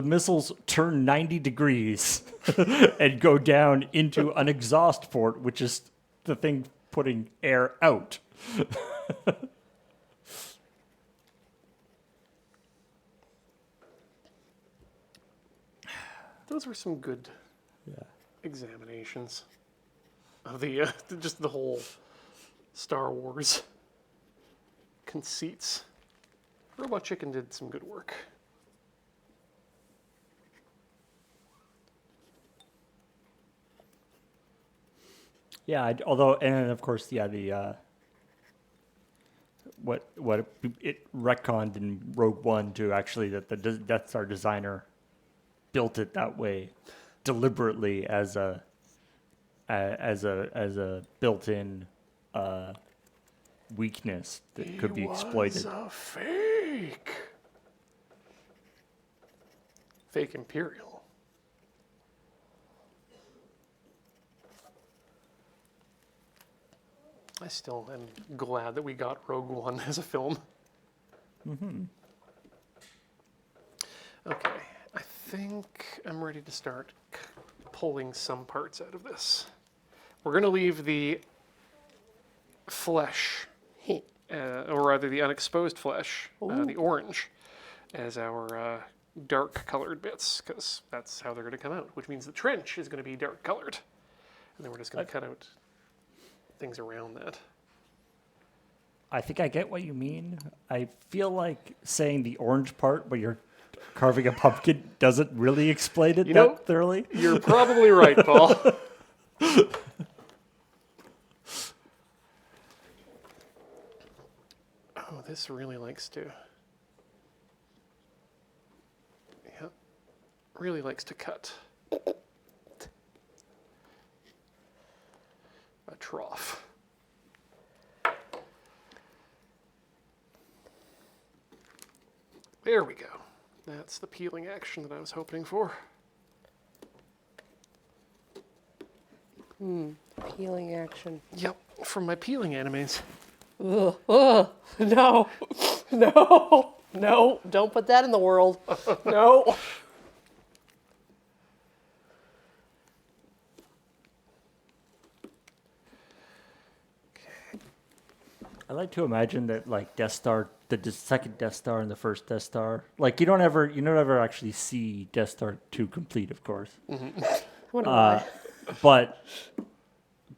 missiles turn 90 degrees and go down into an exhaust port, which is the thing putting air out. Those were some good Yeah. examinations of the just the whole Star Wars conceits. Robot Chicken did some good work. Yeah, although, and of course, yeah, what it retconned in Rogue One to actually that the Death Star designer built it that way deliberately as a built-in weakness that could be exploited. A fake. Fake Imperial. I still am glad that we got Rogue One as a film. Okay, I think I'm ready to start pulling some parts out of this. We're going to leave the flesh, or rather the unexposed flesh, the orange, as our dark colored bits, because that's how they're going to come out, which means the trench is going to be dark colored. And then we're just going to cut out things around that. I think I get what you mean. I feel like saying the orange part where you're carving a pumpkin doesn't really explain it thoroughly. You're probably right, Paul. Oh, this really likes to... Yep. Really likes to cut. A trough. There we go. That's the peeling action that I was hoping for. Peeling action. Yep, from my peeling animes. Ugh, ugh, no, no, no, don't put that in the world. No. I like to imagine that like Death Star, the second Death Star and the first Death Star, like you don't ever actually see Death Star 2 complete, of course. Wonder why. But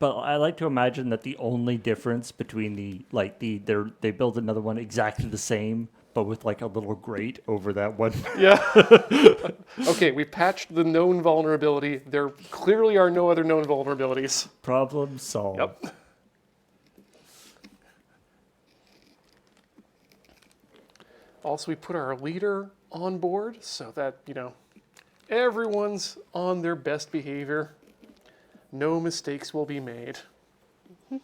I like to imagine that the only difference between they build another one exactly the same, but with like a little grate over that one. Yeah. Okay, we patched the known vulnerability. There clearly are no other known vulnerabilities. Problem solved. Yep. Also, we put our leader on board so that, everyone's on their best behavior. No mistakes will be made. Yeah,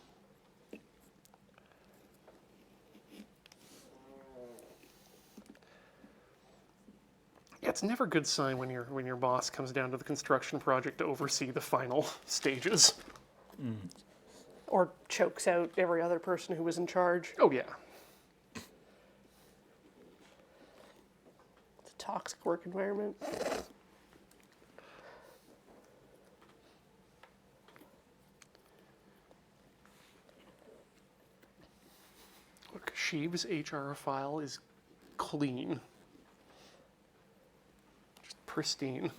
it's never a good sign when your boss comes down to the construction project to oversee the final stages. Or chokes out every other person who was in charge. Oh, yeah. It's a toxic work environment. Look, Sheev's HR file is clean. Just pristine.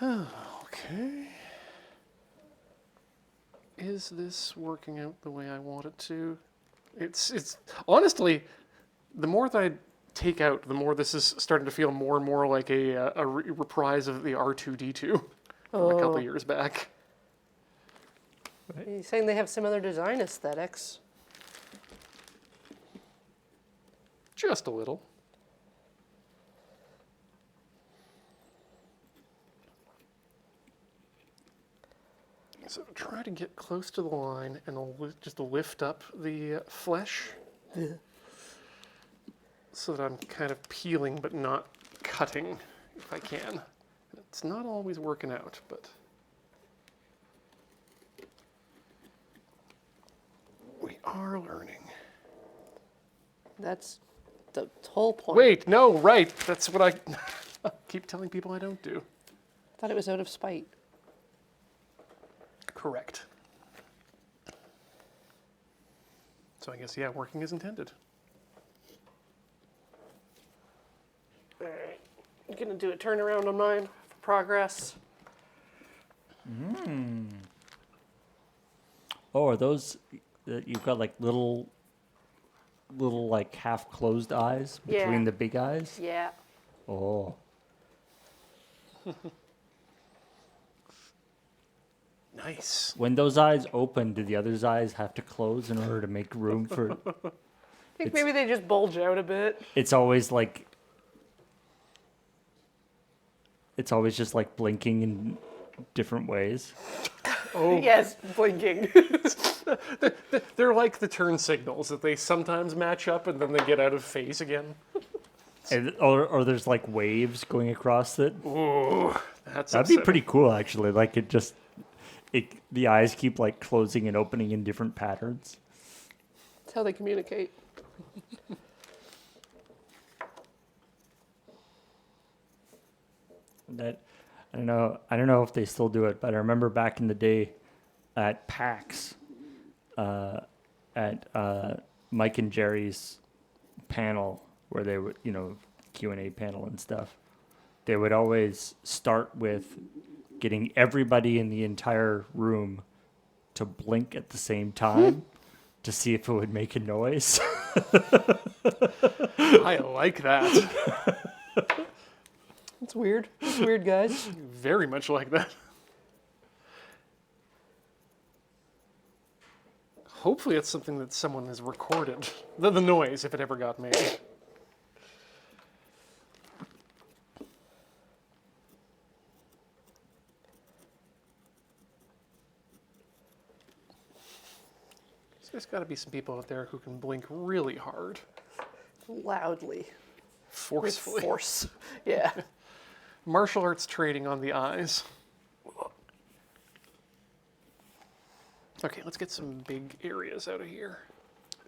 Okay. Is this working out the way I want it to? It's honestly, the more that I take out, the more this is starting to feel more and more like a reprise of the R2-D2 from a couple of years back. Are you saying they have similar design aesthetics? Just a little. So try to get close to the line and just lift up the flesh so that I'm kind of peeling but not cutting if I can. It's not always working out, but we are learning. That's the whole point. Wait, no, right. That's what I keep telling people I don't do. I thought it was out of spite. Correct. So I guess, yeah, working as intended. All right. I'm going to do a turnaround on mine for progress. Oh, are those that you've got like little little like half closed eyes Yeah. between the big eyes? Yeah. Oh. Nice. When those eyes open, do the other's eyes have to close in order to make room for? I think It's- maybe they just bulge out a bit. It's always like. It's always just like blinking in different ways. Oh, Yes, blinking. they're like the turn signals that they sometimes match up and then they get out of phase again. Or there's like waves going across it. Ooh, that's That'd be upsetting. pretty cool, actually. Like the eyes keep like closing and opening in different patterns. That's how they communicate. That I don't know. I don't know if they still do it, but I remember back in the day at PAX, at Mike and Jerry's panel where they would, Q&A panel and stuff. They would always start with getting everybody in the entire room to blink at the same time to see if it would make a noise. I like that. It's weird. It's weird, guys. Very much like that. Hopefully it's something that someone has recorded. The noise, if it ever got made. So there's got to be some people out there who can blink really hard, Loudly. With forcefully. force. Yeah. Martial arts training on the eyes. Okay, let's get some big areas out of here.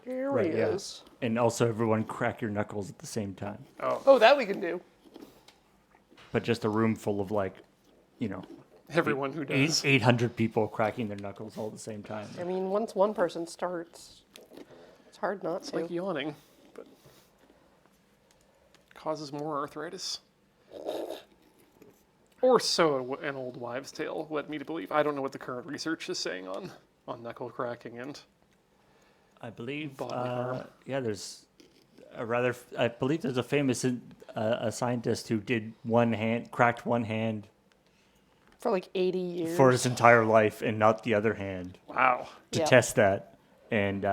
Areas. And also everyone crack your knuckles at the same time. Oh, that we can do. But just a room full of like, Everyone who does. 800 people cracking their knuckles all at the same time. I mean, once one person starts, it's hard not It's to. like yawning, but causes more arthritis. Or so an old wives' tale led me to believe. I don't know what the current research is saying on knuckle cracking and I believe, bodily harm. there's I believe there's a famous a scientist who did cracked one hand For like 80 years. for his entire life and not the other hand Wow. to Yep. test that, and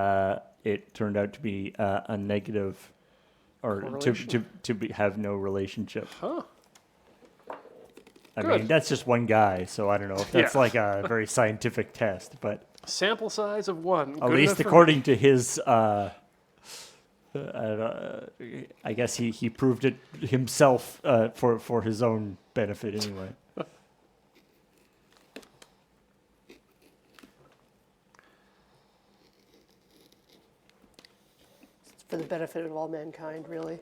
it turned out to be a negative, or Correlation. have no relationship. Huh. I Good. mean, that's just one guy, so I don't know if that's Yeah. like a very scientific test, but Sample size of one. at Good least enough for me. according to his, I guess he proved it himself for his own benefit anyway. It's for the benefit of all mankind, really.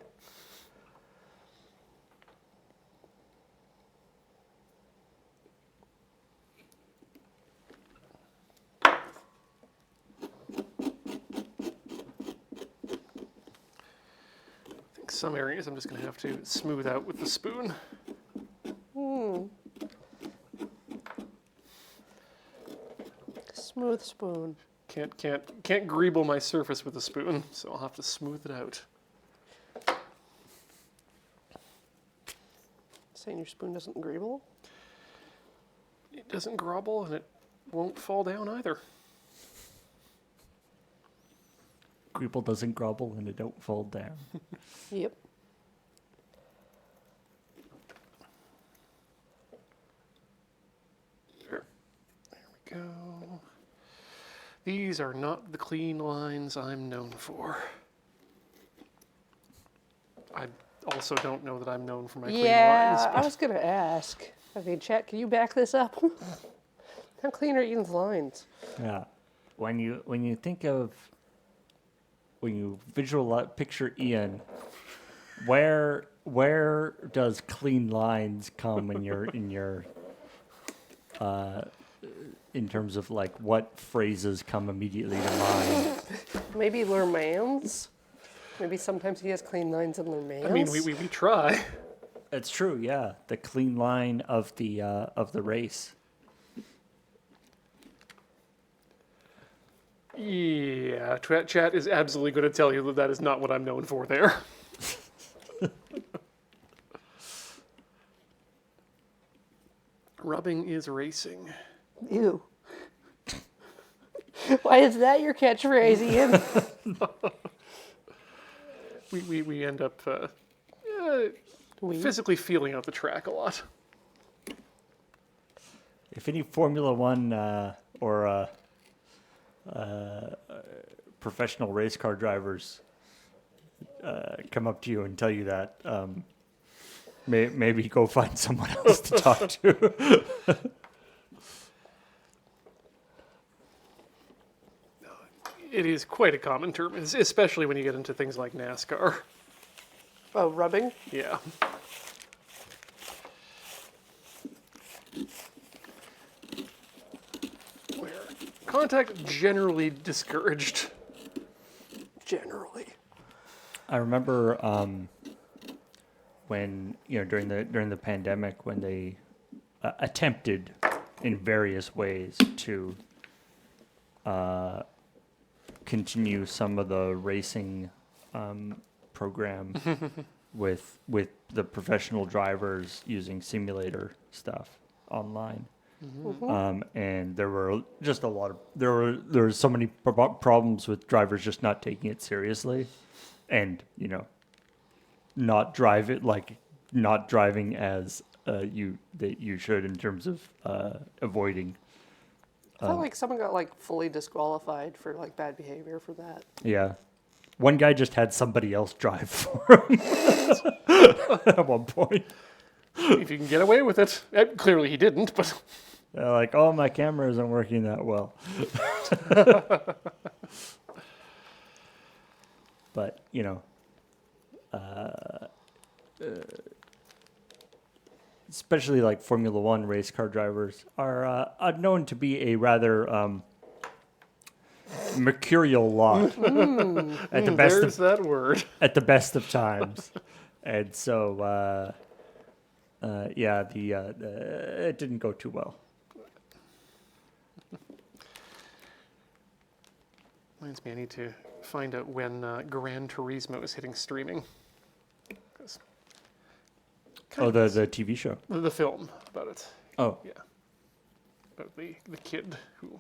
I think some areas I'm just going to have to smooth out with the spoon. Smooth spoon. Can't greeble my surface with a spoon, so I'll have to smooth it out. Saying your spoon doesn't greeble? It doesn't grobble and it won't fall down either. Greeple doesn't grovel and it don't fall down. Yep. There we go. These are not the clean lines I'm known for. I also don't know that I'm known for my clean lines. I But was going to ask. I mean, chat, can you back this up? How clean are Ian's lines? Yeah. When you visualize picture Ian, where does clean lines come in your in terms of like what phrases come immediately to mind? Maybe Lermans? Maybe sometimes he has clean lines in Lermans? I mean, we try. It's true, yeah. The clean line of the race. Yeah, chat is absolutely going to tell you that that is not what I'm known for there. Rubbing is racing. Ew. Why is that your catchphrase, Ian? We end up We? physically feeling out the track a lot. If any Formula One or professional race car drivers come up to you and tell you that, maybe go find someone else to talk to. It is quite a common term, especially when you get into things like NASCAR. Oh, rubbing? Yeah. Where contact generally discouraged. Generally. I remember when during the pandemic when they attempted in various ways to continue some of the racing program with the professional drivers using simulator stuff online. And there were just there were so many problems with drivers just not taking it seriously, and not driving as you should in terms of avoiding. I felt like someone got like fully disqualified for like bad behavior for that. Yeah, one guy just had somebody else drive for him at one point. If you can get away with it. Clearly he didn't, but They're like, "Oh, my camera isn't working that well." But especially like Formula One race car drivers are known to be a rather mercurial lot at the best there's that word. at the best of times, and so it didn't go too well. Reminds me, I need to find out when Gran Turismo is hitting streaming. 'Cause Oh, the TV show. the film about it. Oh, Yeah. About the kid who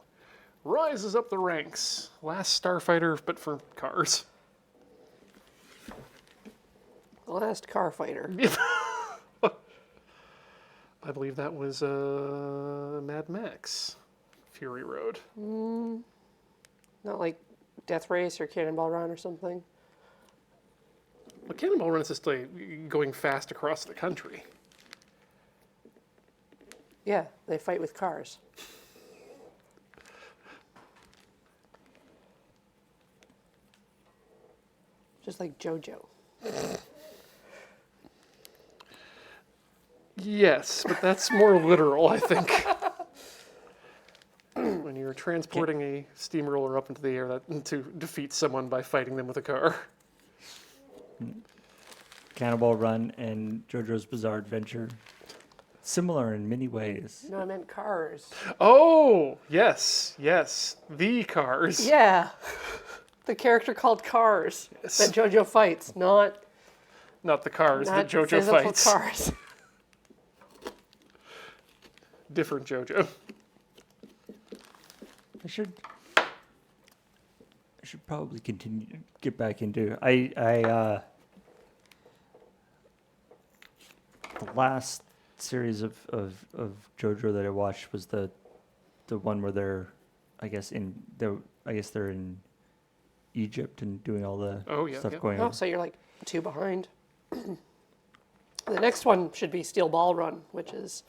rises up the ranks. Last Starfighter, but for cars. The last car fighter. I believe that was Mad Max Fury Road. Not like Death Race or Cannonball Run or something. Well, Cannonball Run is just like going fast across the country. Yeah, they fight with cars. Just like JoJo. Yes, but that's more literal, I think. When you're transporting a steamroller up into the air to defeat someone by fighting them with a car. Cannonball Run and JoJo's Bizarre Adventure, similar in many ways. No, I meant cars. Oh, yes, the cars. Yeah. The character called Cars Yes. that JoJo fights, not Not the cars that JoJo physical fights. cars. Different JoJo. I should probably get back into. The last series of JoJo that I watched was the one where they're, they're in Egypt and doing all the stuff going Oh, on. so you're like 2 behind. The next one should be Steel Ball Run, which is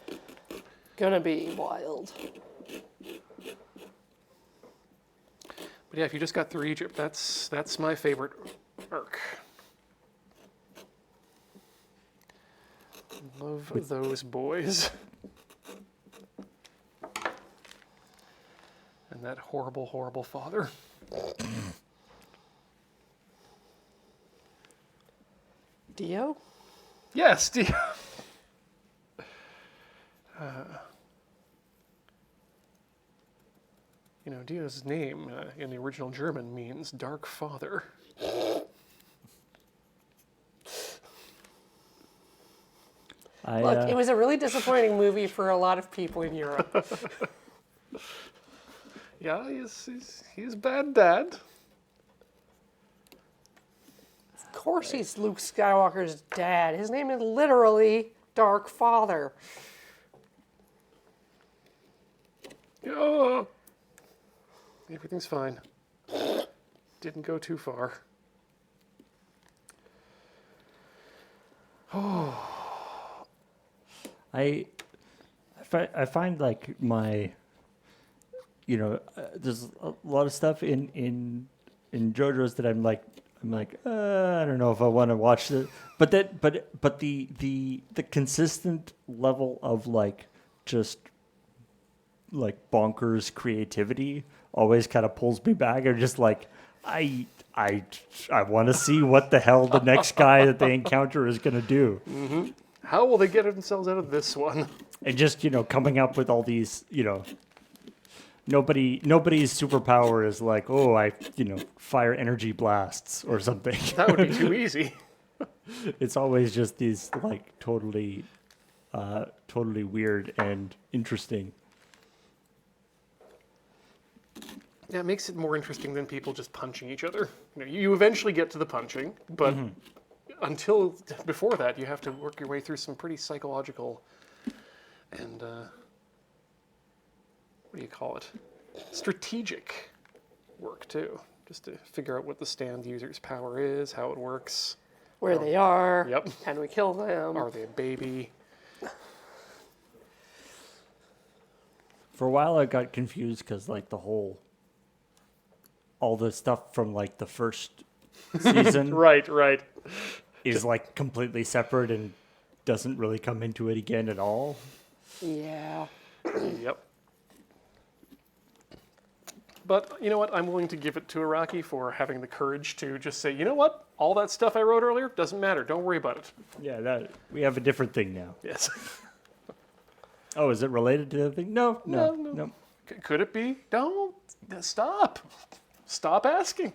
gonna be wild. But yeah, if you just got through Egypt, that's my favorite arc. Love those boys. And that horrible, horrible father. Dio? Yes, You know, Dio's name in the original German means Dark Father. Look, it was a really disappointing movie for a lot of people in Europe. Yeah, he's bad dad. Of course he's Luke Skywalker's dad. His name is literally Dark Father. Yeah. Everything's fine. Didn't go too far. I find like there's a lot of stuff in JoJo's that I'm like I don't know if I want to watch it, but the consistent level of like just like bonkers creativity always kind of pulls me back. I'm just like I want to see what the hell the next guy that they encounter is gonna do. Mm-hmm. How will they get themselves out of this one? And just, coming up with all these, nobody's superpower is like, oh, I fire energy blasts or something. That would be too easy. It's always just these like totally weird and interesting. Yeah, it makes it more interesting than people just punching each other. You eventually get to the punching, but until before that, you have to work your way through some pretty psychological and what do you call it? Strategic work too, just to figure out what the stand user's power is, how it works, Where they are. Yep. Can we kill them? Are they a baby? For a while, I got confused because like all the stuff from like the first season Right. is like completely separate and doesn't really come into it again at all. Yeah. Yep. But you know what? I'm willing to give it to Iraqi for having the courage to just say, you know what? All that stuff I wrote earlier doesn't matter. Don't worry about it. Yeah, we have a different thing now. Yes. Oh, is it related to the thing? No. Could it be? Don't. Stop. Stop asking.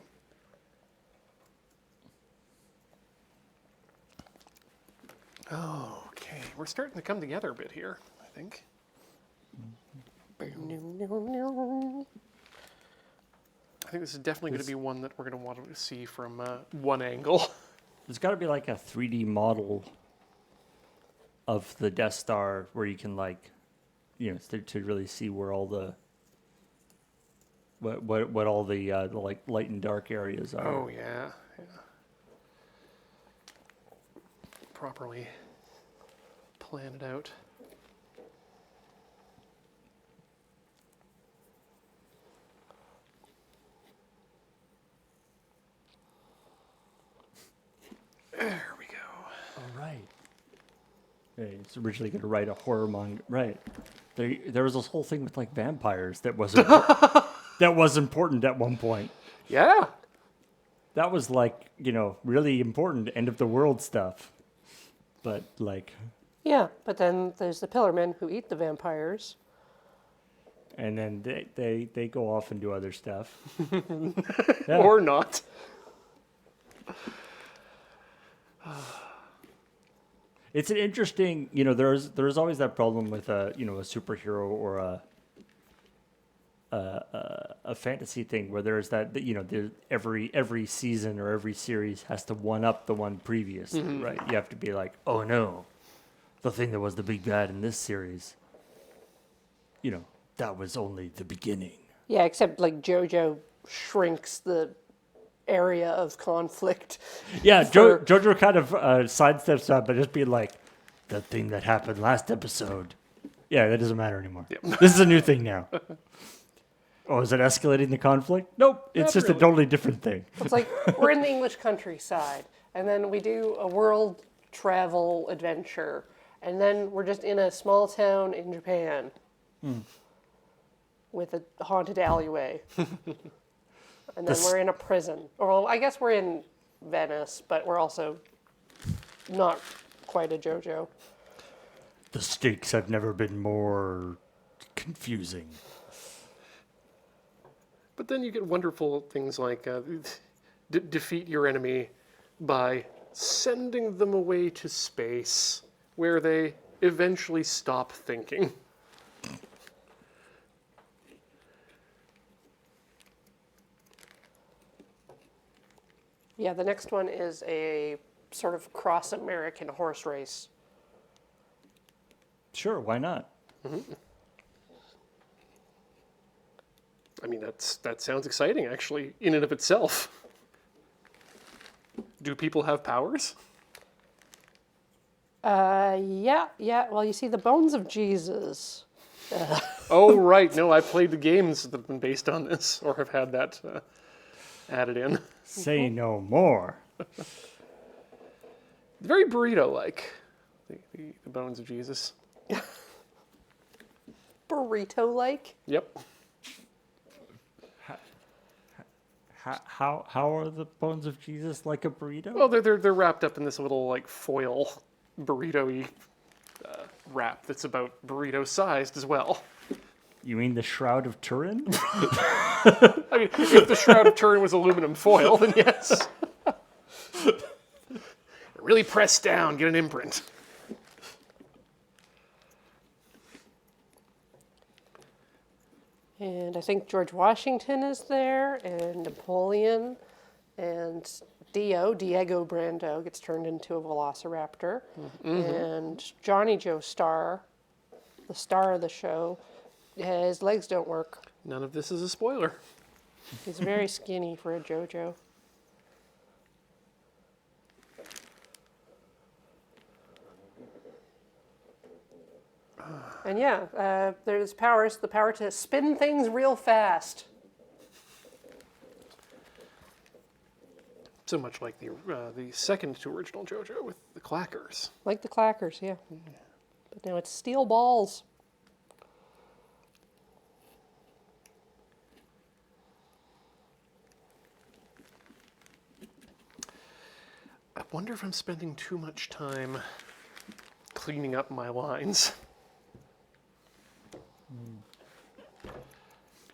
Okay, we're starting to come together a bit here, I think. I think this is definitely going to be one that we're going to want to see from one angle. There's got to be like a 3D model of the Death Star where you can like, to really see where all the what all the like light and dark areas are. Oh yeah. Properly plan it out. There we go. All right. Yeah, it's originally going to write a horror manga. Right. There was this whole thing with like vampires that wasn't that was important at one point. Yeah. That was like, really important end of the world stuff. But like, Yeah, but then there's the Pillarmen who eat the vampires. and then they go off and do other stuff. Or not. It's an interesting, there's always that problem with a superhero or a fantasy thing where there's that, every season or every series has to one up the one previous, right? You have to be like, oh no, the thing that was the big bad in this series, that was only the beginning. Yeah, except like JoJo shrinks the area of conflict. Yeah, for- JoJo kind of sidesteps that by just being like, the thing that happened last episode. Yeah, that doesn't matter anymore. Yep. This is a new thing now. Oh, is it escalating the conflict? Nope, it's Not just really. a totally different thing. It's like we're in the English countryside, and then we do a world travel adventure, and then we're just in a small town in Japan with a haunted alleyway. And then we're in a prison. Or well, I guess we're in Venice, but we're also not quite a JoJo. The stakes have never been more confusing. But then you get wonderful things like defeat your enemy by sending them away to space, where they eventually stop thinking. Yeah, the next one is a sort of cross-American horse race. Sure, why not? I mean, that sounds exciting, actually, in and of itself. Do people have powers? Yeah. Well, you see, the bones of Jesus. Oh, right. No, I played the games that have been based on this, or have had that added in. Say no more. Very burrito-like, the bones of Jesus. Burrito-like. Yep. How are the bones of Jesus like a burrito? Well, they're wrapped up in this little like foil burrito-y wrap that's about burrito-sized as well. You mean the Shroud of Turin? I mean, if the Shroud of Turin was aluminum foil, then yes. Really press down, get an imprint. And I think George Washington is there, and Napoleon, and Diego Brando gets turned into a velociraptor, and Johnny Joe Star, the star of the show, his legs don't work. None of this is a spoiler. He's very skinny for a JoJo. And yeah, there's powers, the power to spin things real fast. So much like the second to original JoJo with the clackers. Like the clackers, yeah. But now it's steel balls. I wonder if I'm spending too much time cleaning up my lines.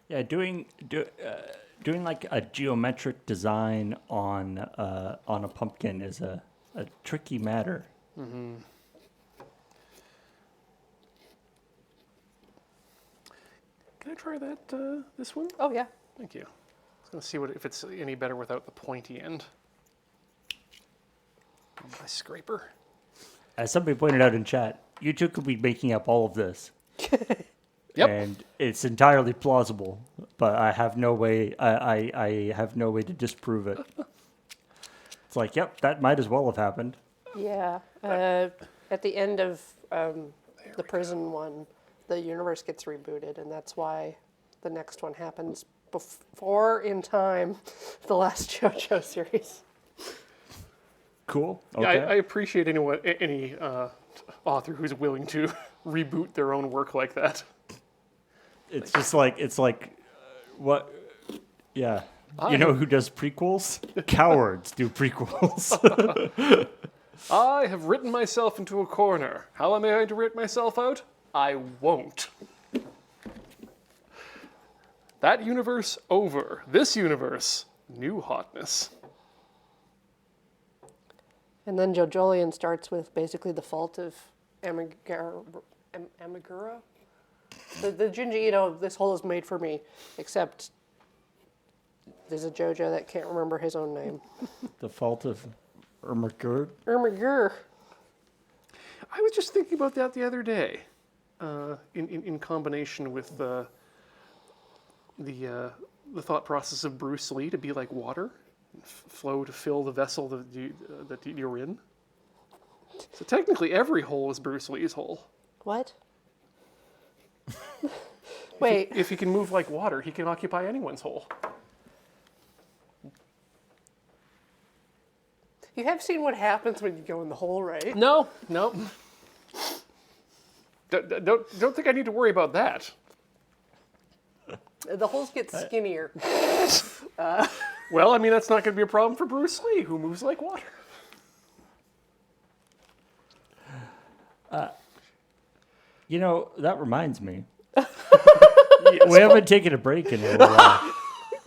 Yeah, doing like a geometric design on a pumpkin is a tricky matter. Mm-hmm. Can I try that this one? Oh yeah. Thank you. I was going to see if it's any better without the pointy end. My scraper. As somebody pointed out in chat, you two could be making up all of this. Yep. And it's entirely plausible, but I have no way. I have no way to disprove it. It's like, yep, that might as well have happened. Yeah. At the end of the prison one, the universe gets rebooted, and that's why the next one happens before in time the last JoJo series. Cool. Yeah, Okay. I appreciate any author who's willing to reboot their own work like that. It's just like what? Yeah. You know who does prequels? Cowards do prequels. I have written myself into a corner. How am I going to write myself out? I won't. That universe over. This universe, new hotness. And then JoJolion starts with basically the fault of Amigura. The Junji Ito, this hole is made for me, except there's a JoJo that can't remember his own name. The fault of Ermagerd. Ermagerd. I was just thinking about that the other day, in combination with the thought process of Bruce Lee to be like water, flow to fill the vessel that you're in. So technically, every hole is Bruce Lee's hole. What? Wait. If he can move like water, he can occupy anyone's hole. You have seen what happens when you go in the hole, right? No. Don't think I need to worry about that. The holes get skinnier. Well, I mean, that's not going to be a problem for Bruce Lee, who moves like water. You know, that reminds me. Yes. We haven't taken a break in a while.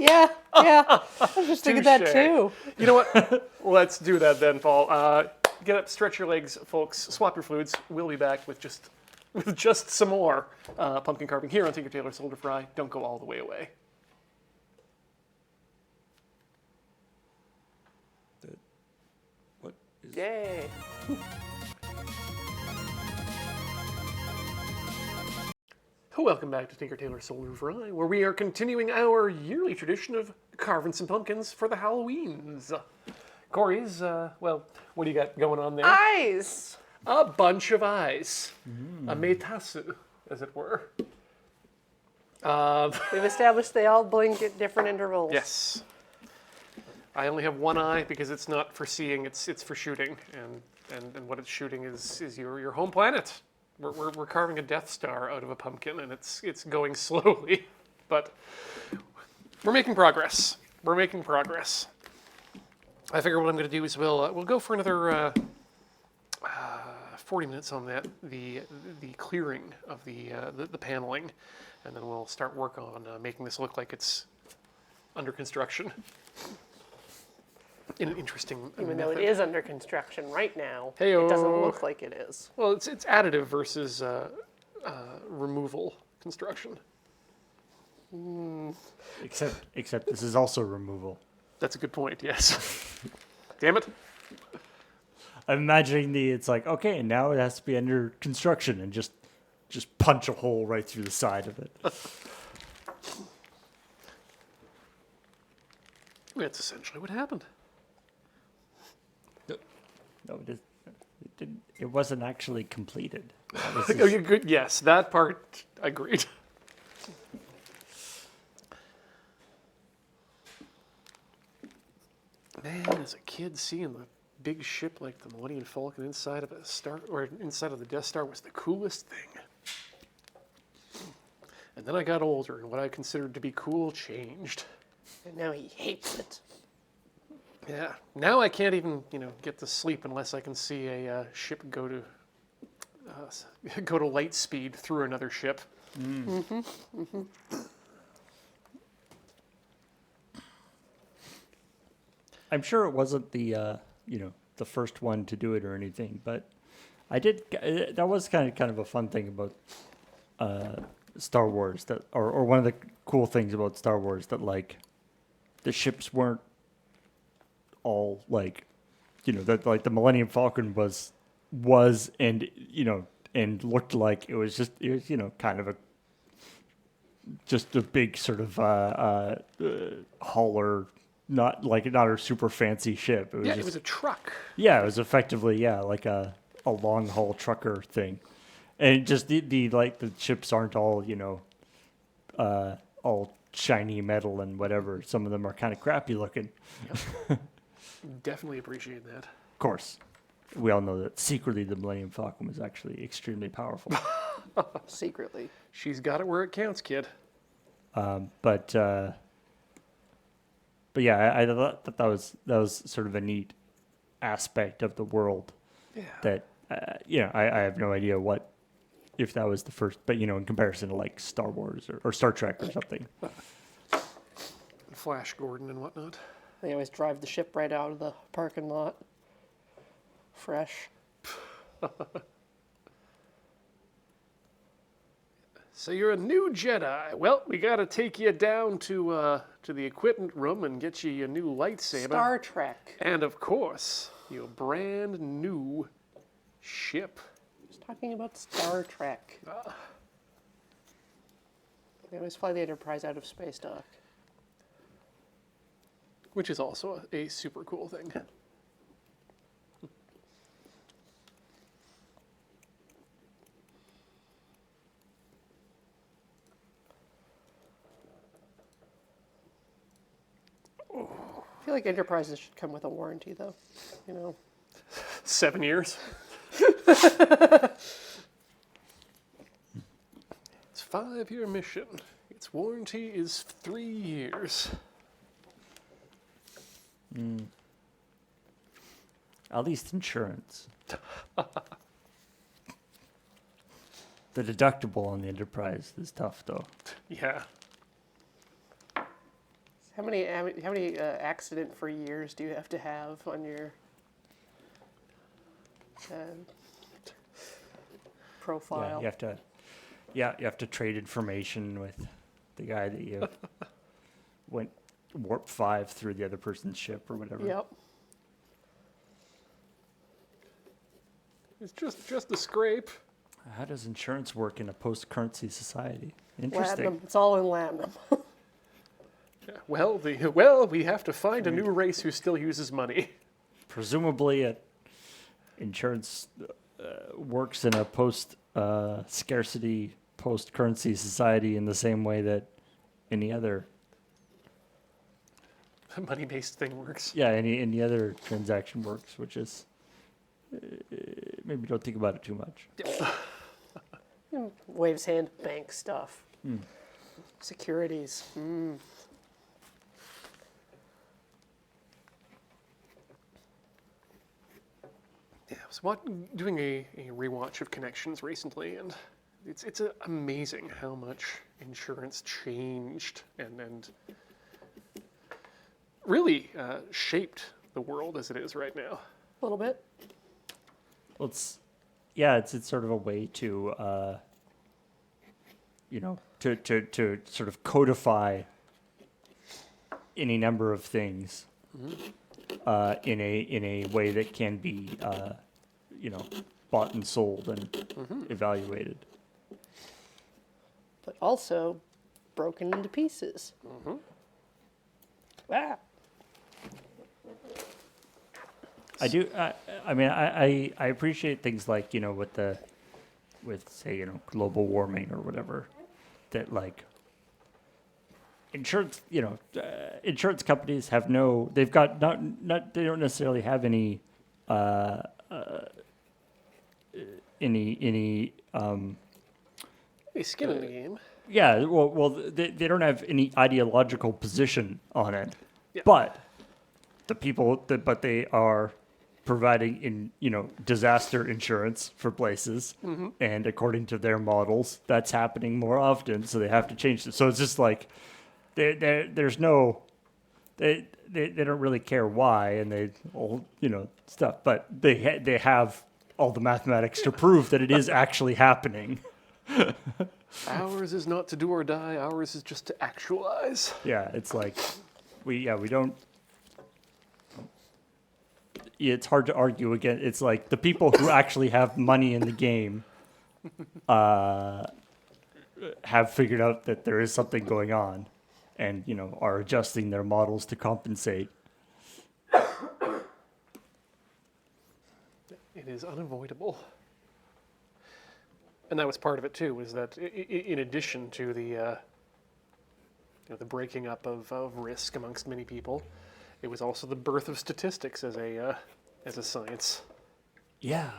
Yeah, I was just thinking that Touche. too. You know what? Let's do that then, Paul. Get up, stretch your legs, folks. Swap your fluids. We'll be back with just some more pumpkin carving here on Tinker Tailor Soldier Fry. Don't go all the way away. What is Yay. Welcome back to Tinker Tailor Soldier Fry, where we are continuing our yearly tradition of carving some pumpkins for the Halloweens. Cori's, well, what do you got going on there? Eyes. A bunch of eyes. A metasu, as it were. We've established they all blink at different intervals. Yes. I only have one eye because it's not for seeing, it's for shooting. And what it's shooting is your home planet. We're carving a Death Star out of a pumpkin, and it's going slowly. But we're making progress. We're making progress. I figure what I'm going to do is we'll go for another 40 minutes on that, the clearing of the paneling, and then we'll start work on making this look like it's under construction in an interesting Even though it method. is under construction right now, Heyo. it doesn't look like it is. Well, it's additive versus removal construction. Except this is also removal. That's a good point. Yes. Damn it. I'm imagining it's like, okay, now it has to be under construction and just punch a hole right through the side of it. That's essentially what happened. No, it didn't. It wasn't actually completed. That was Oh, just- you're good. Yes, that part agreed. Man, as a kid, seeing the big ship like the Millennium Falcon inside of a star or inside of the Death Star was the coolest thing. And then I got older, and what I considered to be cool changed. And now he hates it. Yeah. Now I can't even, get to sleep unless I can see a ship go to light speed through another ship. I'm sure it wasn't the the first one to do it or anything, but I did. That was kind of a fun thing about Star Wars, or one of the cool things about Star Wars, that like the ships weren't all like, that like the Millennium Falcon was and and looked like it was kind of just a big sort of hauler, not a super fancy ship. It was It was a truck. yeah, it was effectively like a long haul trucker thing, and just the ships aren't all all shiny metal and whatever. Some of them are kind of crappy looking. Definitely appreciate that. Of course, we all know that secretly the Millennium Falcon was actually extremely powerful. Secretly. She's got it where it counts, kid. But yeah, I thought that was sort of a neat aspect of the world. Yeah. That I have no idea if that was the first, but in comparison to like Star Wars or Star Trek or something. Flash Gordon and whatnot. They always drive the ship right out of the parking lot. Fresh. So you're a new Jedi. Well, we gotta take you down to the equipment room and get you a new lightsaber. Star Trek. And of course, your brand new ship. Just talking about Star Trek. They always fly the Enterprise out of space dock. Which is also a super cool thing. I feel like Enterprises should come with a warranty, though. 7 years. It's a 5-year mission. Its warranty is 3 years. At least insurance. The deductible on the Enterprise is tough, though. Yeah. How many accident-free years do you have to have on your profile? Yeah, you have to trade information with the guy that you went warp 5 through the other person's ship or whatever. Yep. It's just a scrape. How does insurance work in a post-currency society? Interesting. Latinum. It's all in Latinum. Yeah, well, we have to find a new race who still uses money. Presumably, insurance works in a post-scarcity, post-currency society in the same way that any other Money-based thing works. any other transaction works, which is maybe don't think about it too much. Waves hand, bank stuff. Securities. Yeah, I was doing a rewatch of Connections recently, and it's amazing how much insurance changed and really shaped the world as it is right now. A little bit. Well, it's sort of a way to to sort of codify any number of things in a way that can be bought and sold and evaluated. But also broken into pieces. Ah. I do. I mean, I appreciate things like with say global warming or whatever, that like insurance insurance companies have they don't necessarily have any Skin in the game. yeah, well they don't have any ideological position on it, Yeah. but but they are providing disaster insurance for places, and according to their models, that's happening more often, so they have to change it. So it's just like there's no they don't really care why, and they all stuff, but they have all the mathematics to prove that it is actually happening. Ours is not to do or die. Ours is just to actualize. Yeah, it's like we don't. It's hard to argue again. It's like the people who actually have money in the game have figured out that there is something going on, and are adjusting their models to compensate. It is unavoidable. And that was part of it too, was that in addition to the the breaking up of risk amongst many people, it was also the birth of statistics as a science. Yeah.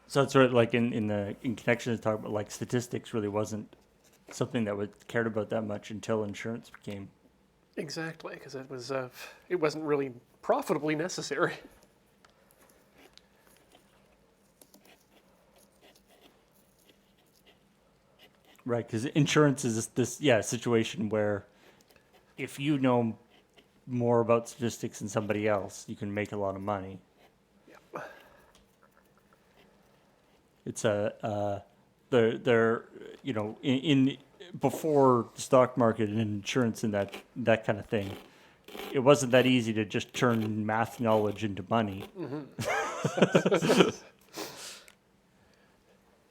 So it's sort of like in Connections, talk about like statistics really wasn't something that was cared about that much until insurance became. Exactly, because it wasn't really profitably necessary. Right, because insurance is this situation where if you know more about statistics than somebody else, you can make a lot of money. Yep. It's they're in before the stock market and insurance and that kind of thing. It wasn't that easy to just turn math knowledge into money.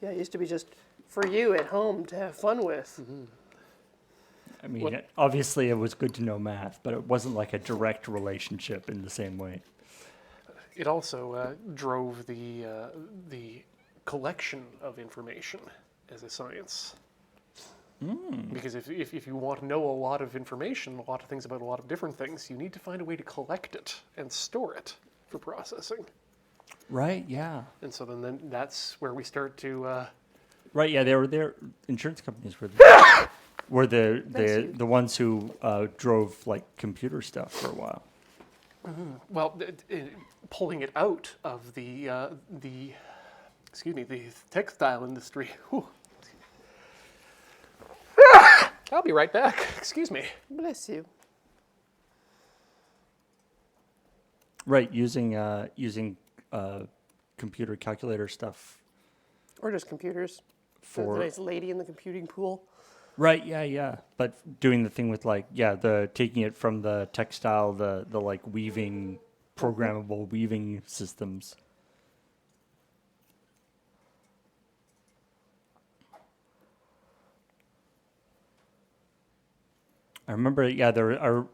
Yeah, it used to be just for you at home to have fun with. I mean, obviously it was good to know math, but it wasn't like a direct relationship in the same way. It also drove the collection of information as a science. Because if you want to know a lot of information, a lot of things about a lot of different things, you need to find a way to collect it and store it for processing. Right, yeah. And so then that's where we start to... Right, yeah, their insurance companies were the ones who drove like computer stuff for a while. Well, pulling it out of the textile industry. Whew. I'll be right back. Excuse me. Bless you. Right, using computer calculator stuff Or just computers. for The nice lady in the computing pool. right, yeah. But doing the thing with the taking it from the textile, the like weaving, programmable weaving systems. I remember, I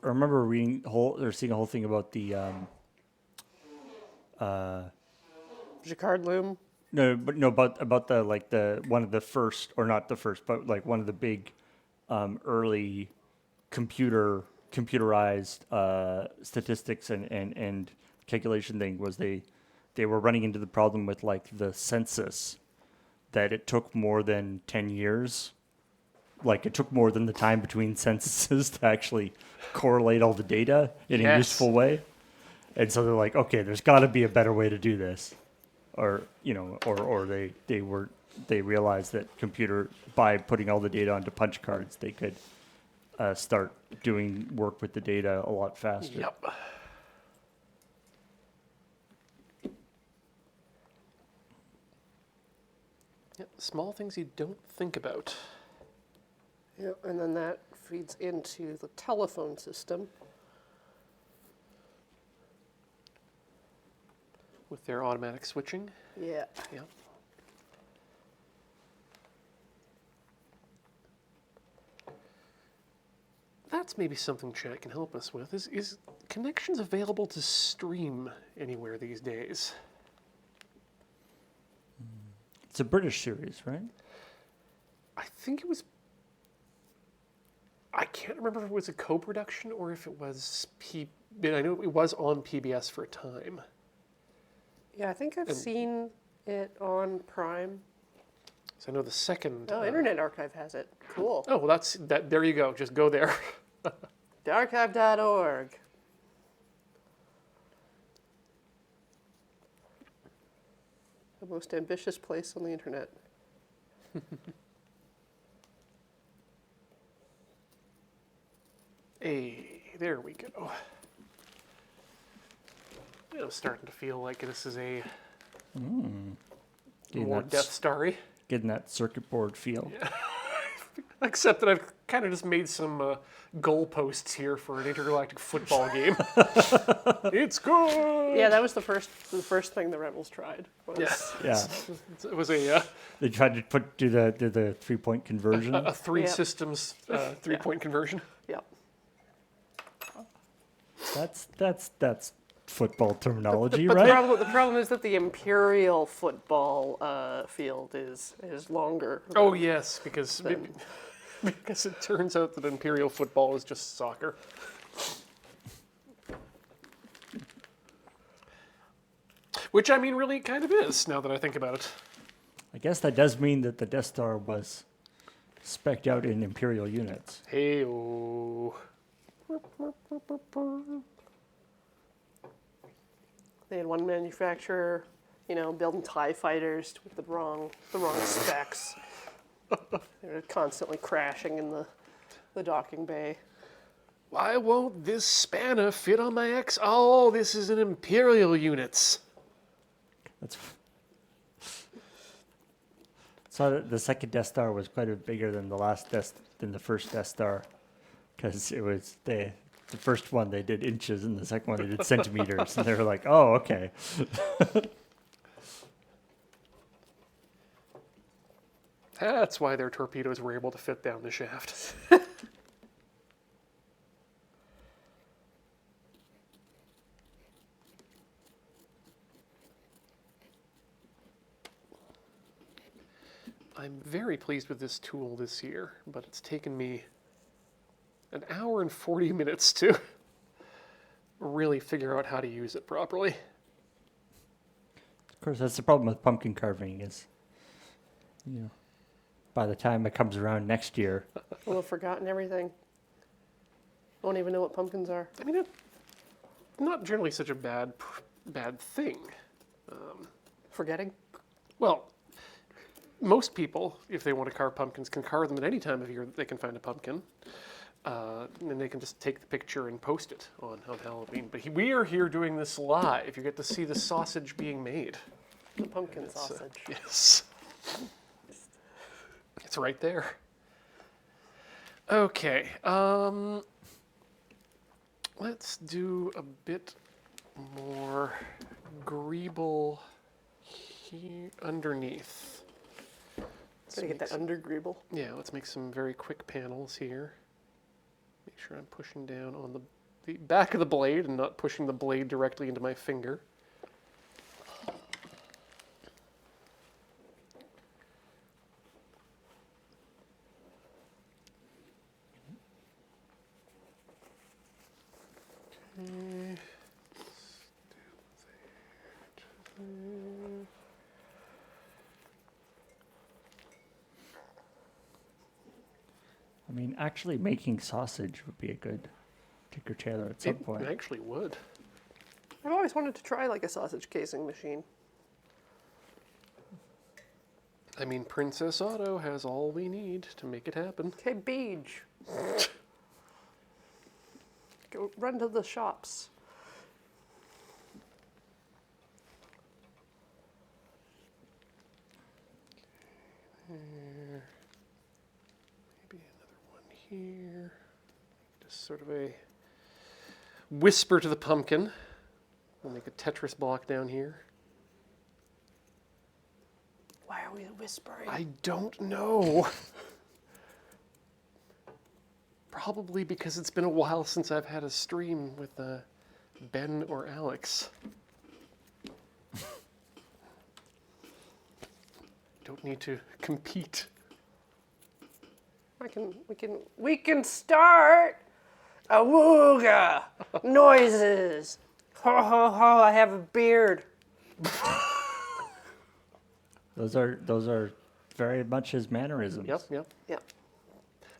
remember reading or seeing a whole thing about the Jacquard loom. no, about the one of the first, or not the first, but like one of the big early computerized statistics and calculation thing was they were running into the problem with like the census, that it took more than 10 years. Like it took more than the time between censuses to actually correlate all the data in a Yes. useful way. And so they're like, okay, there's got to be a better way to do this. Or they realized that by putting all the data onto punch cards, they could start doing work with the data a lot faster. Yep. Yep. Small things you don't think about. Yep, and then that feeds into the telephone system. With their automatic switching. Yeah. Yep. That's maybe something chat can help us with. Is connections available to stream anywhere these days? It's a British series, right? I think it was. I can't remember if it was a co-production or if it was I know it was on PBS for a time. Yeah, I think I've seen it on Prime. So I know the second. Oh, Internet Archive has it. Cool. Oh, well, that's that. There you go. Just go there. Thearchive.org. The most ambitious place on the internet. Hey, there we go. I'm starting to feel like this is a Getting more that Death Starry. Getting that circuit board feel. Except that I've kind of just made some goalposts here for an intergalactic football game. It's good. Yeah, that was the first thing the Rebels tried. Was Yeah. Yeah. It was a They tried to do the 3-point conversion. a three Yeah. systems 3-point conversion. Yep. That's football terminology, But right? the problem is that the Imperial football field is longer. Oh yes, because it turns out that Imperial football is just soccer. Which I mean really kind of is, now that I think about it. I guess that does mean that the Death Star was spec'd out in Imperial units. Hey-oh. They had one manufacturer, building TIE fighters with the wrong specs. They were constantly crashing in the docking bay. Why won't this spanner fit on my X? Oh, this is an Imperial units. That's so the second Death Star was quite a bit bigger than the first Death Star, because it was the first one they did inches and the second one they did centimeters, and they were like, oh, okay. That's why their torpedoes were able to fit down the shaft. I'm very pleased with this tool this year, but it's taken me an hour and 40 minutes to really figure out how to use it properly. Of course, that's the problem with pumpkin carving is, by the time it comes around next year, We'll have forgotten everything. Won't even know what pumpkins are. I mean, it's not generally such a bad thing. Forgetting? Well, most people, if they want to carve pumpkins, can carve them at any time of year that they can find a pumpkin. And they can just take the picture and post it on Halloween. But we are here doing this live. You get to see the sausage being made. The pumpkin sausage. Yes. It's right there. Okay. Let's do a bit more greeble here underneath. Gotta get that under greeble. Yeah, let's make some very quick panels here. Make sure I'm pushing down on the back of the blade and not pushing the blade directly into my finger. Okay. I mean, actually making sausage would be a good Tinker Tailor at some point. It actually would. I've always wanted to try like a sausage casing machine. I mean, Princess Auto has all we need to make it happen. Okay, Beej. Go run to the shops. There. Maybe another one here. Just sort of a whisper to the pumpkin. We'll make a Tetris block down here. Why are we whispering? I don't know. Probably because it's been a while since I've had a stream with Ben or Alex. Don't need to compete. We can start a wooga noises. Ho ho ho! I have a beard. Those are very much his mannerisms. Yep. Yeah.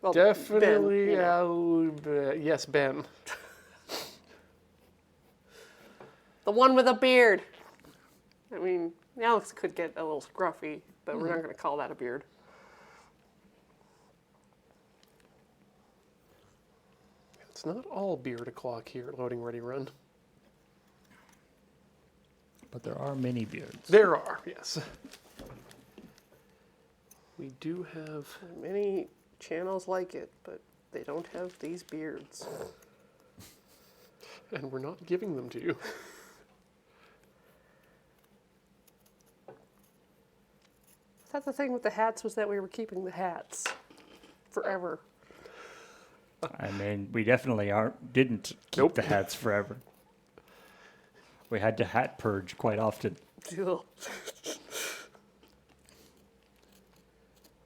Well, Definitely, Ben, you know. yes, Ben. The one with a beard. I mean, Alex could get a little scruffy, but we're not going to call that a beard. It's not all beard o'clock here at Loading Ready Run. But there are mini beards. There are, yes. We do have... Many channels like it, but they don't have these beards. And we're not giving them to you. I thought the thing with the hats was that we were keeping the hats forever. I mean, we definitely didn't keep Nope. the hats forever. We had to hat purge quite often.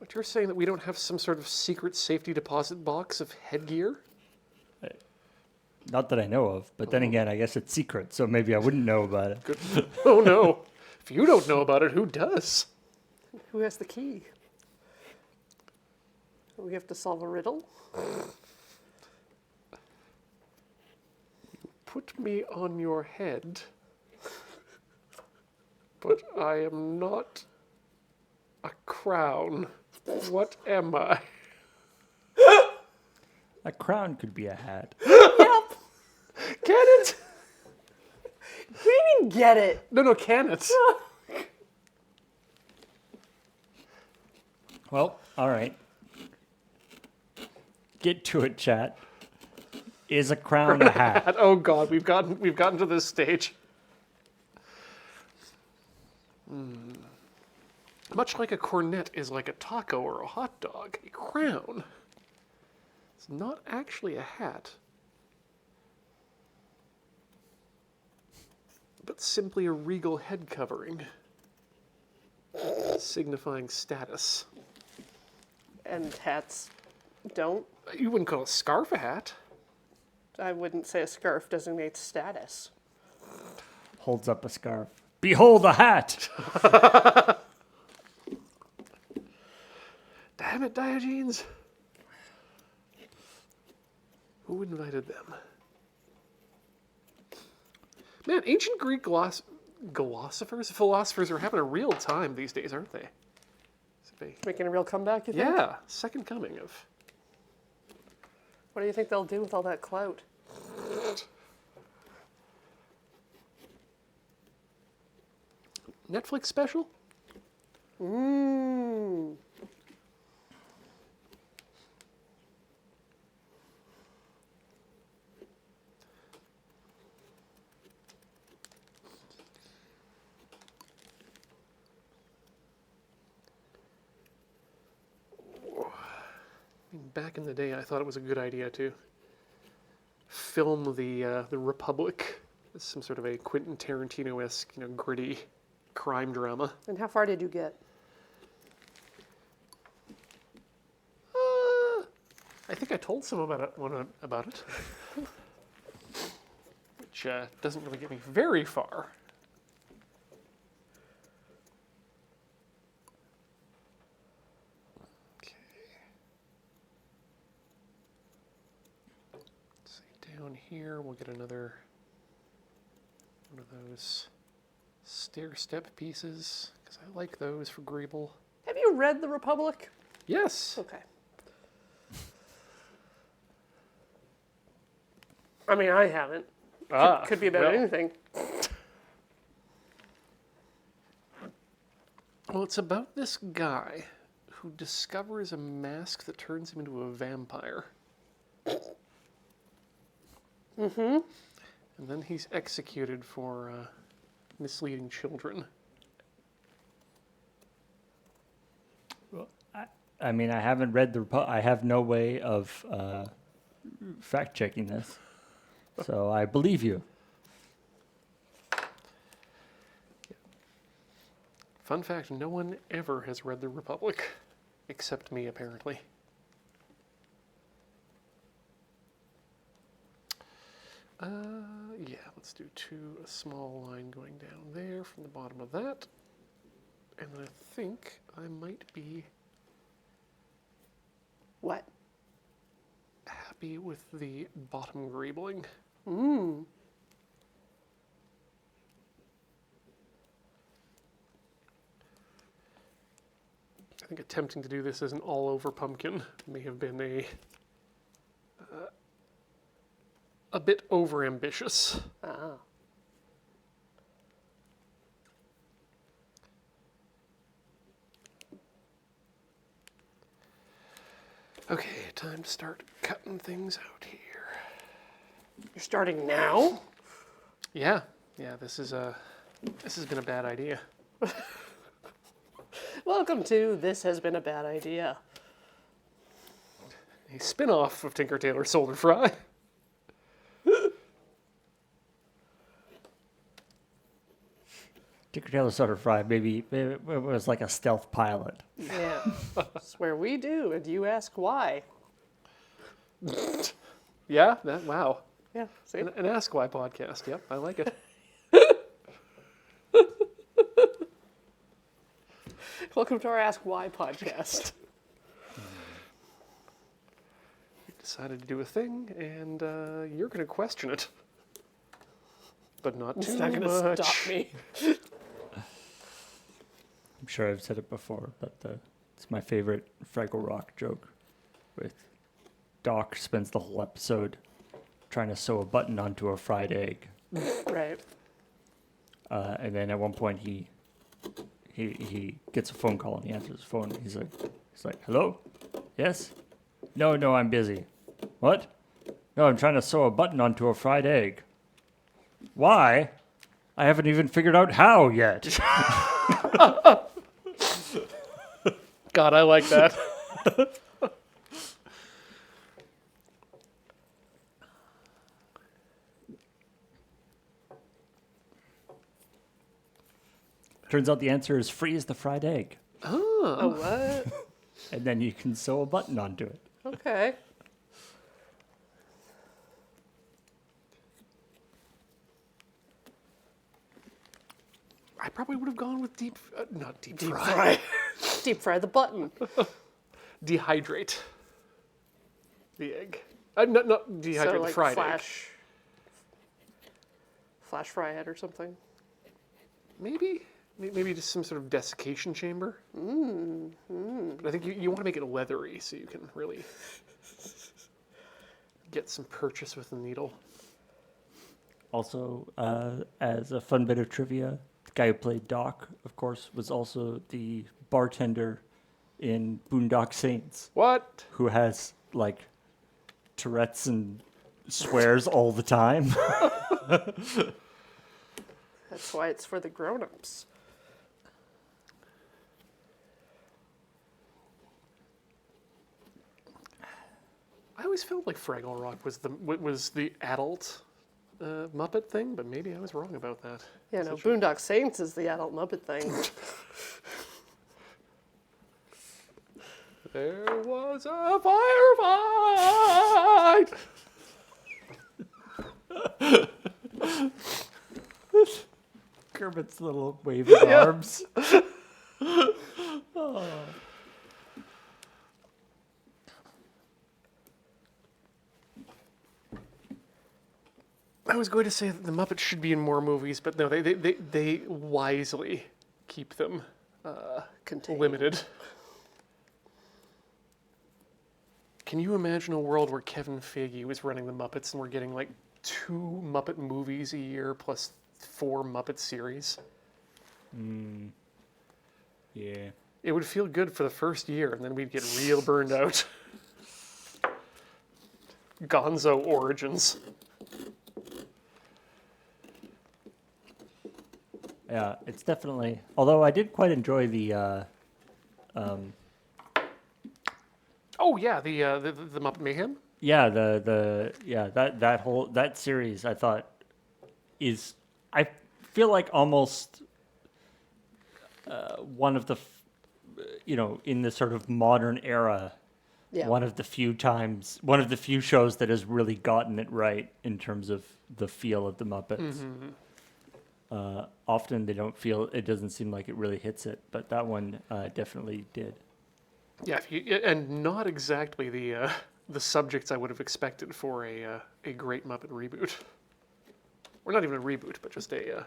But you're saying that we don't have some sort of secret safety deposit box of headgear? Not that I know of, but then again, I guess it's secret, so maybe I wouldn't know about it. Good. Oh no. If you don't know about it, who does? Who has the key? We have to solve a riddle? Put me on your head, but I am not a crown. What am I? A crown could be a hat. Yep. Can it? We didn't get it. No, can it? Well, all right. Get to it, chat. Is a crown a hat? Oh God, we've gotten to this stage. Much like a cornet is like a taco or a hot dog, a crown. It's not actually a hat, but simply a regal head covering, signifying status. And hats don't. You wouldn't call a scarf a hat. I wouldn't say a scarf designates status. Holds up a scarf. Behold a hat! Damn it, Diogenes. Who invited them? Man, ancient Greek philosophers are having a real time these days, aren't they? Making a real comeback, you think? Yeah, second coming of. What do you think they'll do with all that clout? Netflix special? Mmm. Back in the day, I thought it was a good idea to film the Republic as some sort of a Quentin Tarantino-esque, gritty crime drama. And how far did you get? I think I told someone about it, which doesn't really get me very far. Okay. Let's see, down here we'll get another one of those stair-step pieces, because I like those for Greeble. Have you read The Republic? Yes. Okay. I mean, I haven't. Could be about well. anything. Well, it's about this guy who discovers a mask that turns him into a vampire. Mm-hmm. And then he's executed for misleading children. I mean, I haven't read I have no way of fact checking this, so I believe you. Fun fact, no one ever has read The Republic, except me, apparently. Yeah, let's do a small line going down there from the bottom of that. And then I think I might be What? happy with the bottom greebling. Mmm. I think attempting to do this as an all-over pumpkin may have been a bit over-ambitious. Ah. Okay, time to start cutting things out here. You're starting now? Yeah, this has been a bad idea. Welcome to This Has Been a Bad Idea. A spin-off of Tinker Tailor Soldier Fry. Tinker Tailor Soldier Fry, maybe it was like a stealth pilot. Yeah. It's where we do, and you ask why. Yeah, wow. Yeah, see? An Ask Why podcast. Yep, I like it. Welcome to our Ask Why podcast. We decided to do a thing, and you're going to question it. But not too It's not going to much. stop me. I'm sure I've said it before, but it's my favorite Fraggle Rock joke. With Doc spends the whole episode trying to sew a button onto a fried egg, Right. and then at one point he gets a phone call and he answers his phone. He's like, "Hello, yes, no, I'm busy. What? No, I'm trying to sew a button onto a fried egg. Why? I haven't even figured out how yet." God, I like that. Turns out the answer is freeze the fried egg, Oh, what? and then you can sew a button onto it. Okay. I probably would have gone with not deep Deep fry. fry. Deep fry the button. Dehydrate the egg. Not dehydrate So the like fried egg. flash fry it or something. Maybe? maybe just some sort of desiccation chamber. But I think you want to make it leathery so you can really get some purchase with the needle. Also, as a fun bit of trivia, the guy who played Doc, of course, was also the bartender in Boondock Saints, What? who has like Tourette's and swears all the time. That's why it's for the grown-ups. I always felt like Fraggle Rock was the adult Muppet thing, but maybe I was wrong about that. Yeah, no, Boondock Saints is the adult Muppet thing. There was a firefight. Kermit's little waving arms. I was going to say that the Muppets should be in more movies, but no, they wisely keep them Contained. limited. Can you imagine a world where Kevin Feige was running the Muppets and we're getting like 2 Muppet movies a year plus 4 Muppet series? Yeah. It would feel good for the first year, and then we'd get real burned out. Gonzo Origins. Yeah, it's definitely. Although I did quite enjoy the. Oh yeah, the Muppet Mayhem. Yeah, that series I thought is, I feel like almost one of the in the sort of modern era, Yeah. one of the few shows that has really gotten it right in terms of the feel of the Muppets. Often it doesn't seem like it really hits it, but that one definitely did. Yeah, and not exactly the subjects I would have expected for a great Muppet reboot, or not even a reboot, but just a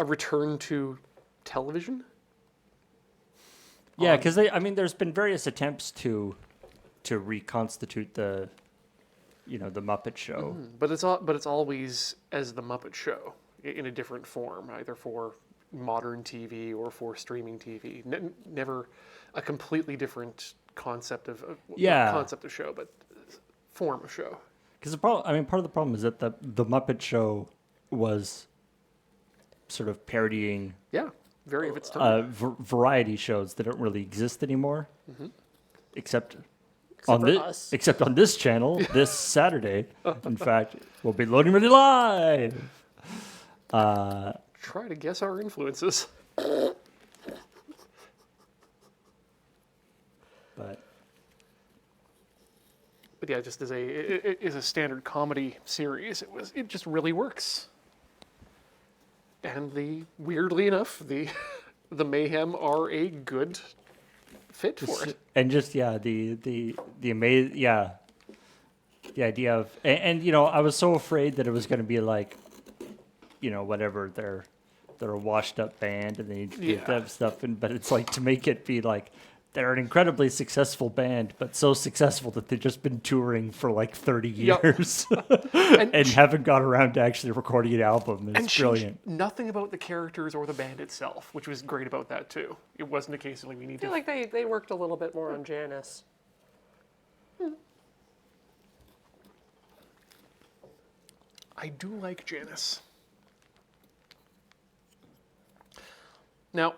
return to television. Yeah, because there's been various attempts to reconstitute the Muppet Show. But it's always as the Muppet Show in a different form, either for modern TV or for streaming TV. Never a completely different concept of show, but form of show. Because part of the problem is that the Muppet Show was sort of parodying Very of its time. variety shows that don't really exist anymore, except for on us. except on this channel this Saturday. In fact, we'll be loading really live. Try to guess our influences. But yeah, just as a standard comedy series, it just really works. And weirdly enough, the Mayhem are a good fit for it. And just the amazing the idea of and I was so afraid that it was going to be like whatever they're a washed up band and they have stuff but it's like to make it be like they're an incredibly successful band, but so successful that they've just been touring for like 30 years and haven't got around to actually recording an album. It's brilliant. Nothing about the characters or the band itself, which was great about that too. It wasn't a case of like we need I feel like they worked a little bit more on Janice. I do like Janice. Now,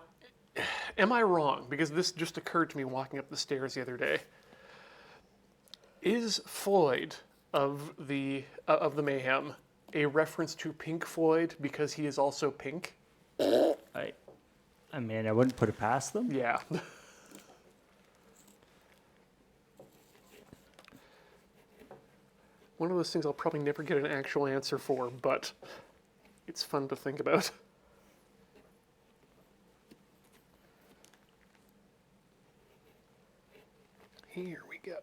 am I wrong? Because this just occurred to me walking up the stairs the other day. Is Floyd of the Mayhem a reference to Pink Floyd because he is also pink? I wouldn't put it past them. Yeah. One of those things I'll probably never get an actual answer for, but it's fun to think about. Here we go.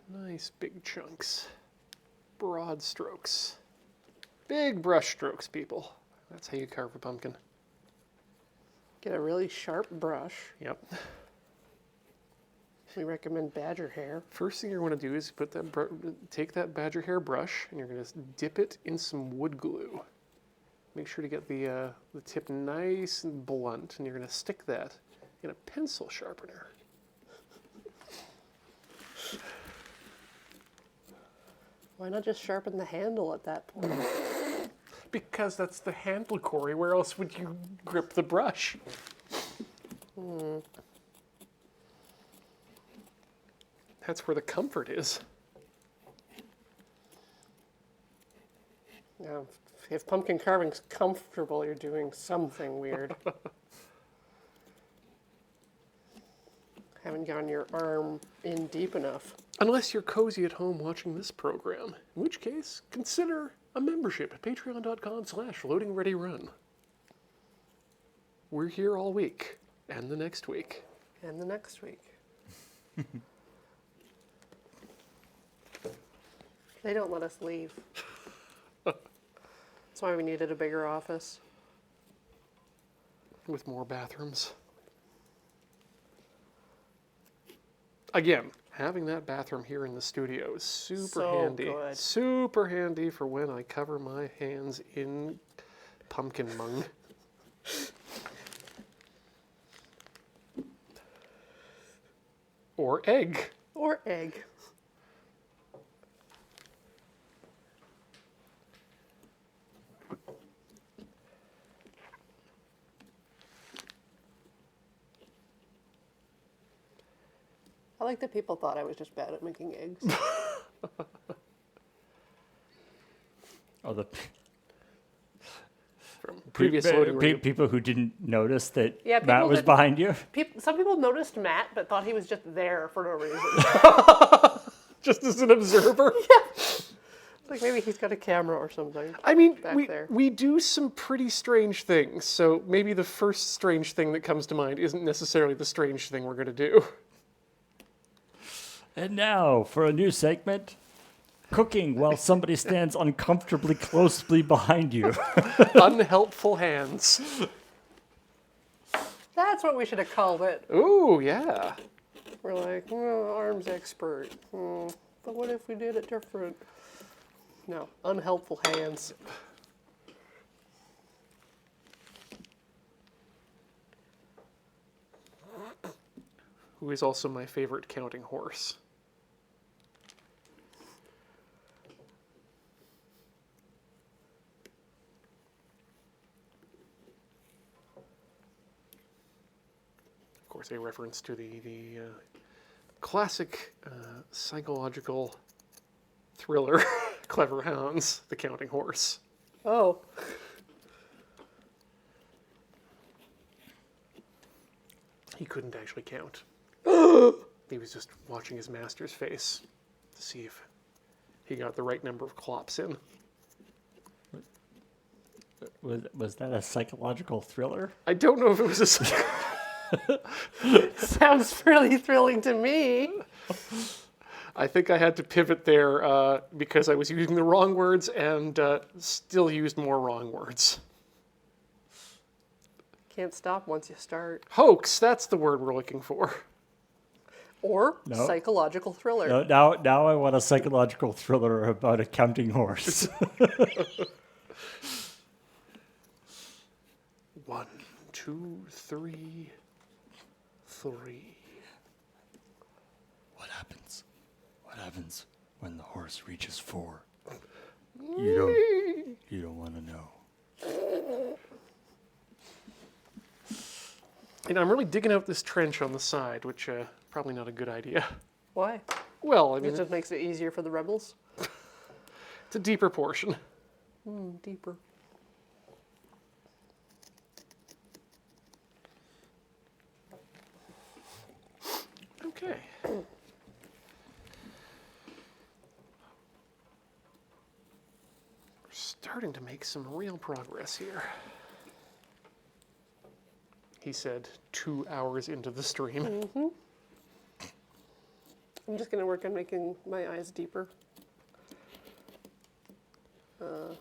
Nice big chunks. Broad strokes. Big brush strokes, people. That's how you carve a pumpkin. Get a really sharp brush. Yep. We recommend badger hair. First thing you're going to do is put that take that badger hair brush and you're going to dip it in some wood glue. Make sure to get the tip nice and blunt, and you're going to stick that in a pencil sharpener. Why not just sharpen the handle at that point? Because that's the handle, Cori. Where else would you grip the brush? That's where the comfort is. Now, if pumpkin carving's comfortable, you're doing something weird. Haven't gotten your arm in deep enough. Unless you're cozy at home watching this program, in which case, consider a membership at patreon.com/loadingreadyrun. We're here all week, and the next week. And the next week. They don't let us leave. That's why we needed a bigger office. With more bathrooms. Again, having that bathroom here in the studio is super So handy. good. Super handy for when I cover my hands in pumpkin mung. Or egg. Or egg. I like that people thought I was just bad at making eggs. Oh, the From previous loading ready- people who didn't notice that Yeah, Matt people was didn't- behind you. Some people noticed Matt, but thought he was just there for no reason. Just as an observer. It's like maybe he's got a camera or something. I mean, Back there. we do some pretty strange things, so maybe the first strange thing that comes to mind isn't necessarily the strange thing we're going to do. And now for a new segment, cooking while somebody stands uncomfortably closely behind you. Unhelpful hands. That's what we should have called it. Ooh, yeah. We're like, well, arms expert. But what if we did it different? No, unhelpful hands. Who is also my favorite counting horse. Of course, a reference to the classic psychological thriller, Clever Hounds, The Counting Horse. Oh, He couldn't actually count. He was just watching his master's face to see if he got the right number of clops in. Was that a psychological thriller? I don't know if it was a... sounds fairly thrilling to me. I think I had to pivot there because I was using the wrong words and still used more wrong words. Can't stop once you start. Hoax, that's the word we're looking for. Or No. psychological thriller. Now I want a psychological thriller about a counting horse. 1, 2, 3, 3. What happens when the horse reaches 4? You don't want to know. And I'm really digging out this trench on the side, which probably not a good idea. Why? Well, I mean, It just makes it easier for the rebels. it's a deeper portion. Deeper. Okay. We're starting to make some real progress here. He said 2 hours into the stream. I'm just going to work on making my eyes deeper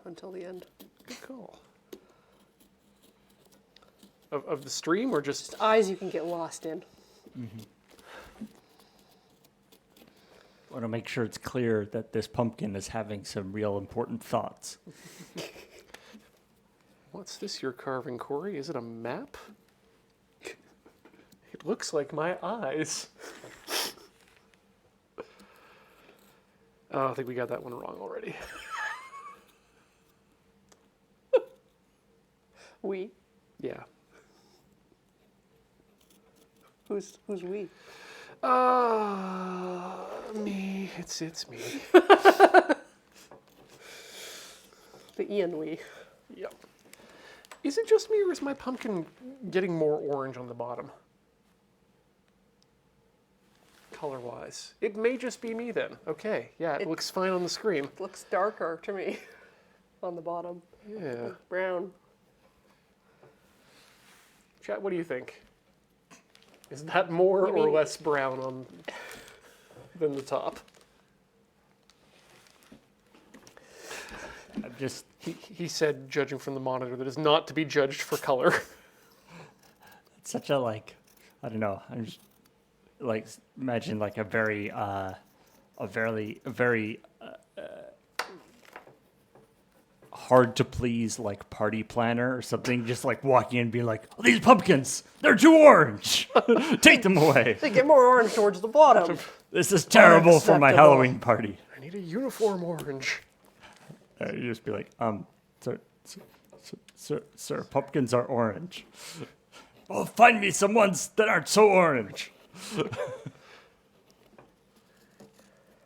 until the end. Good call. of the stream, or just? Eyes you can get lost in. Want to make sure it's clear that this pumpkin is having some real important thoughts. What's this you're carving, Cori? Is it a map? It looks like my eyes. Oh, I think we got that one wrong already. We? Yeah. Who's we? Me. It's me. The Ian we. Yep. Is it just me, or is my pumpkin getting more orange on the bottom? Color-wise. It may just be me then. Okay, yeah, it looks fine on the screen. It looks darker to me on the bottom. Yeah. Brown. Chat, what do you think? Is that more You or mean- less brown on than the top? I'm just He said, judging from the monitor, that is not to be judged for color. it's such a like, I don't know. I'm just like imagine like a very hard to please like party planner or something, just like walking in and being like, oh, these pumpkins, they're too orange. Take them away. They get more orange towards the bottom. This is terrible for my Unacceptable. Halloween party. I need a uniform orange. You just be like, sir, pumpkins are orange. Oh, find me some ones that aren't so orange.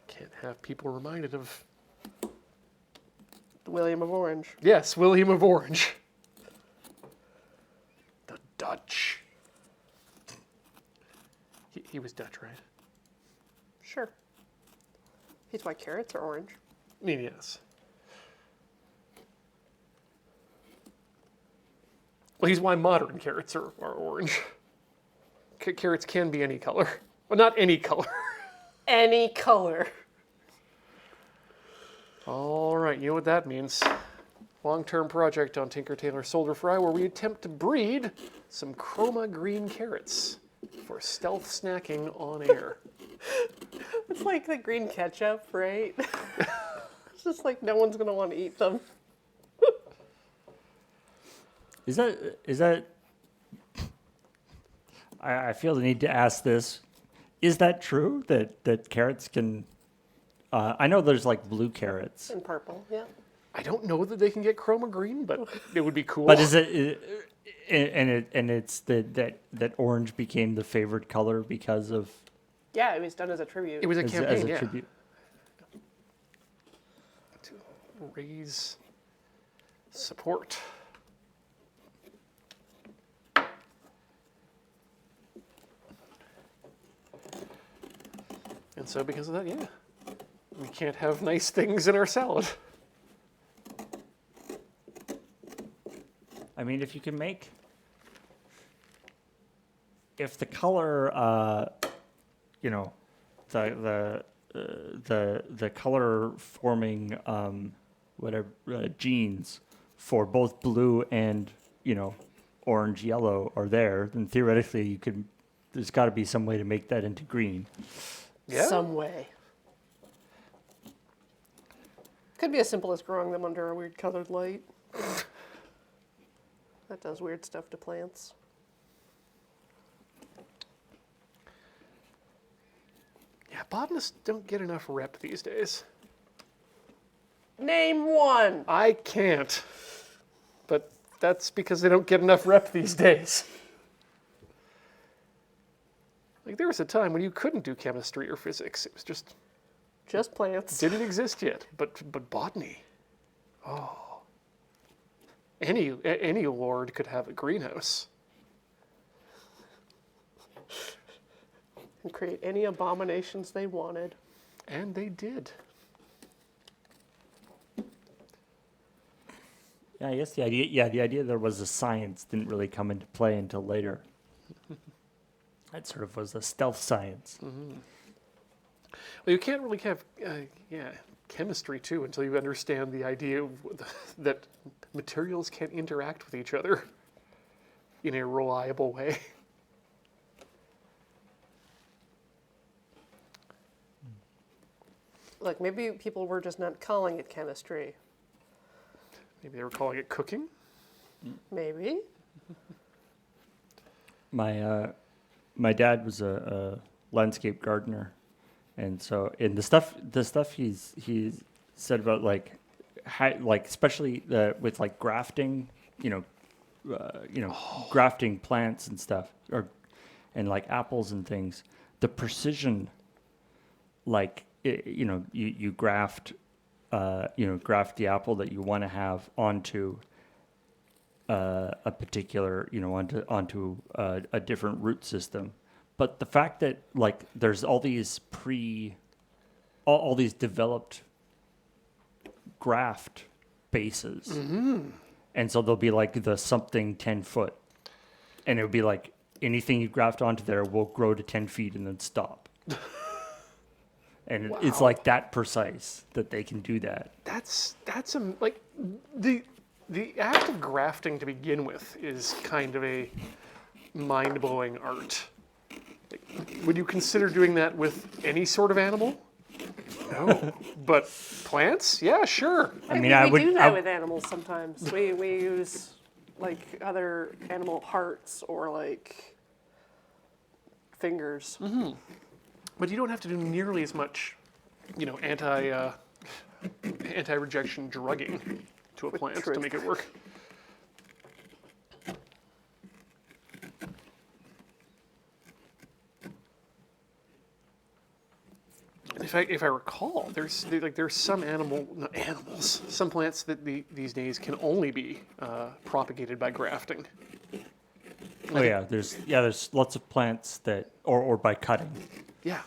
Can't have people reminded of, William of Orange. yes, William of Orange. The Dutch. He was Dutch, right? Sure. He's why carrots are orange. I mean, yes. Well, he's why modern carrots are orange. Carrots can be any color. Well, not any color. Any color. All right, you know what that means. Long-term project on Tinker Tailor Soldier Fry, where we attempt to breed some chroma green carrots for stealth snacking on air. It's like the green ketchup, right? It's just like no one's gonna want to eat them. Is that? I feel the need to ask this. Is that true that carrots can? I know there's like blue carrots, And purple, yeah. I don't know that they can get chroma green, but it would be cool. but is it? And it's that orange became the favored color because of Yeah, it was done as a tribute. It was a as campaign, a yeah. tribute. To raise support. And so because of that, yeah, we can't have nice things in our salad. I mean, if you can make, if the color, you know, the color forming whatever genes for both blue and orange yellow are there, then theoretically you could. There's got to be some way to make that into green. Yeah. Some way. Could be as simple as growing them under a weird colored light. That does weird stuff to plants. Yeah, botanists don't get enough rep these days. Name one! I can't. But that's because they don't get enough rep these days. Like, there was a time when you couldn't do chemistry or physics. It was just Just plants. didn't exist yet. But botany. Oh. Any lord could have a greenhouse. And create any abominations they wanted. And they did. Yeah, I guess the idea there was a science didn't really come into play until later. That sort of was a stealth science. Well, you can't really have, chemistry too until you understand the idea of that materials can interact with each other. in a reliable way. Like maybe people were just not calling it chemistry. Maybe they were calling it cooking. Maybe. My dad was a landscape gardener, and so in the stuff he's said about like especially with like grafting, grafting plants and stuff, and like apples and things, the precision, like you graft graft the apple that you want to have onto a particular, onto a different root system. But the fact that like there's all these all these developed graft bases, and so there'll be like the something 10 foot, and it'll be like anything you graft onto there will grow to 10 feet and then stop. And it's like that precise that they can do that. That's like the act of grafting to begin with is kind of a mind-blowing art. Like, would you consider doing that with any sort of animal? No, but plants? Yeah, sure. I mean, we do that with animals sometimes. We use like other animal hearts or like fingers. But you don't have to do nearly as much, anti-rejection drugging to a plant to make it work. If I recall, there's some some plants that these days can only be propagated by grafting. There's lots of plants that or by cutting. Yeah.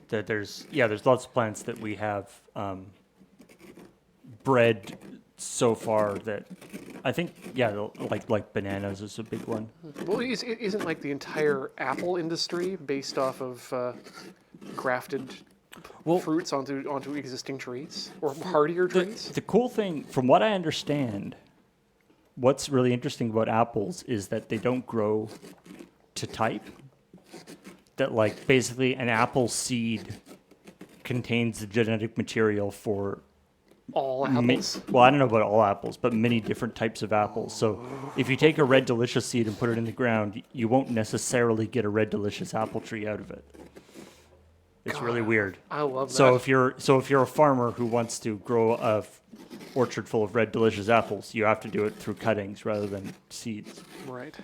There's lots of plants that we have bred so far that I think like bananas is a big one. Well, isn't like the entire apple industry based off of grafted fruits onto existing trees or hardier trees? The cool thing, from what I understand, what's really interesting about apples is that they don't grow to type. That like basically an apple seed contains the genetic material for All apples? Well, I don't know about all apples, but many different types of apples. So if you take a Red Delicious seed and put it in the ground, you won't necessarily get a Red Delicious apple tree out of it. It's really weird. I love that. So if you're a farmer who wants to grow a orchard full of Red Delicious apples, you have to do it through cuttings rather than seeds. Right.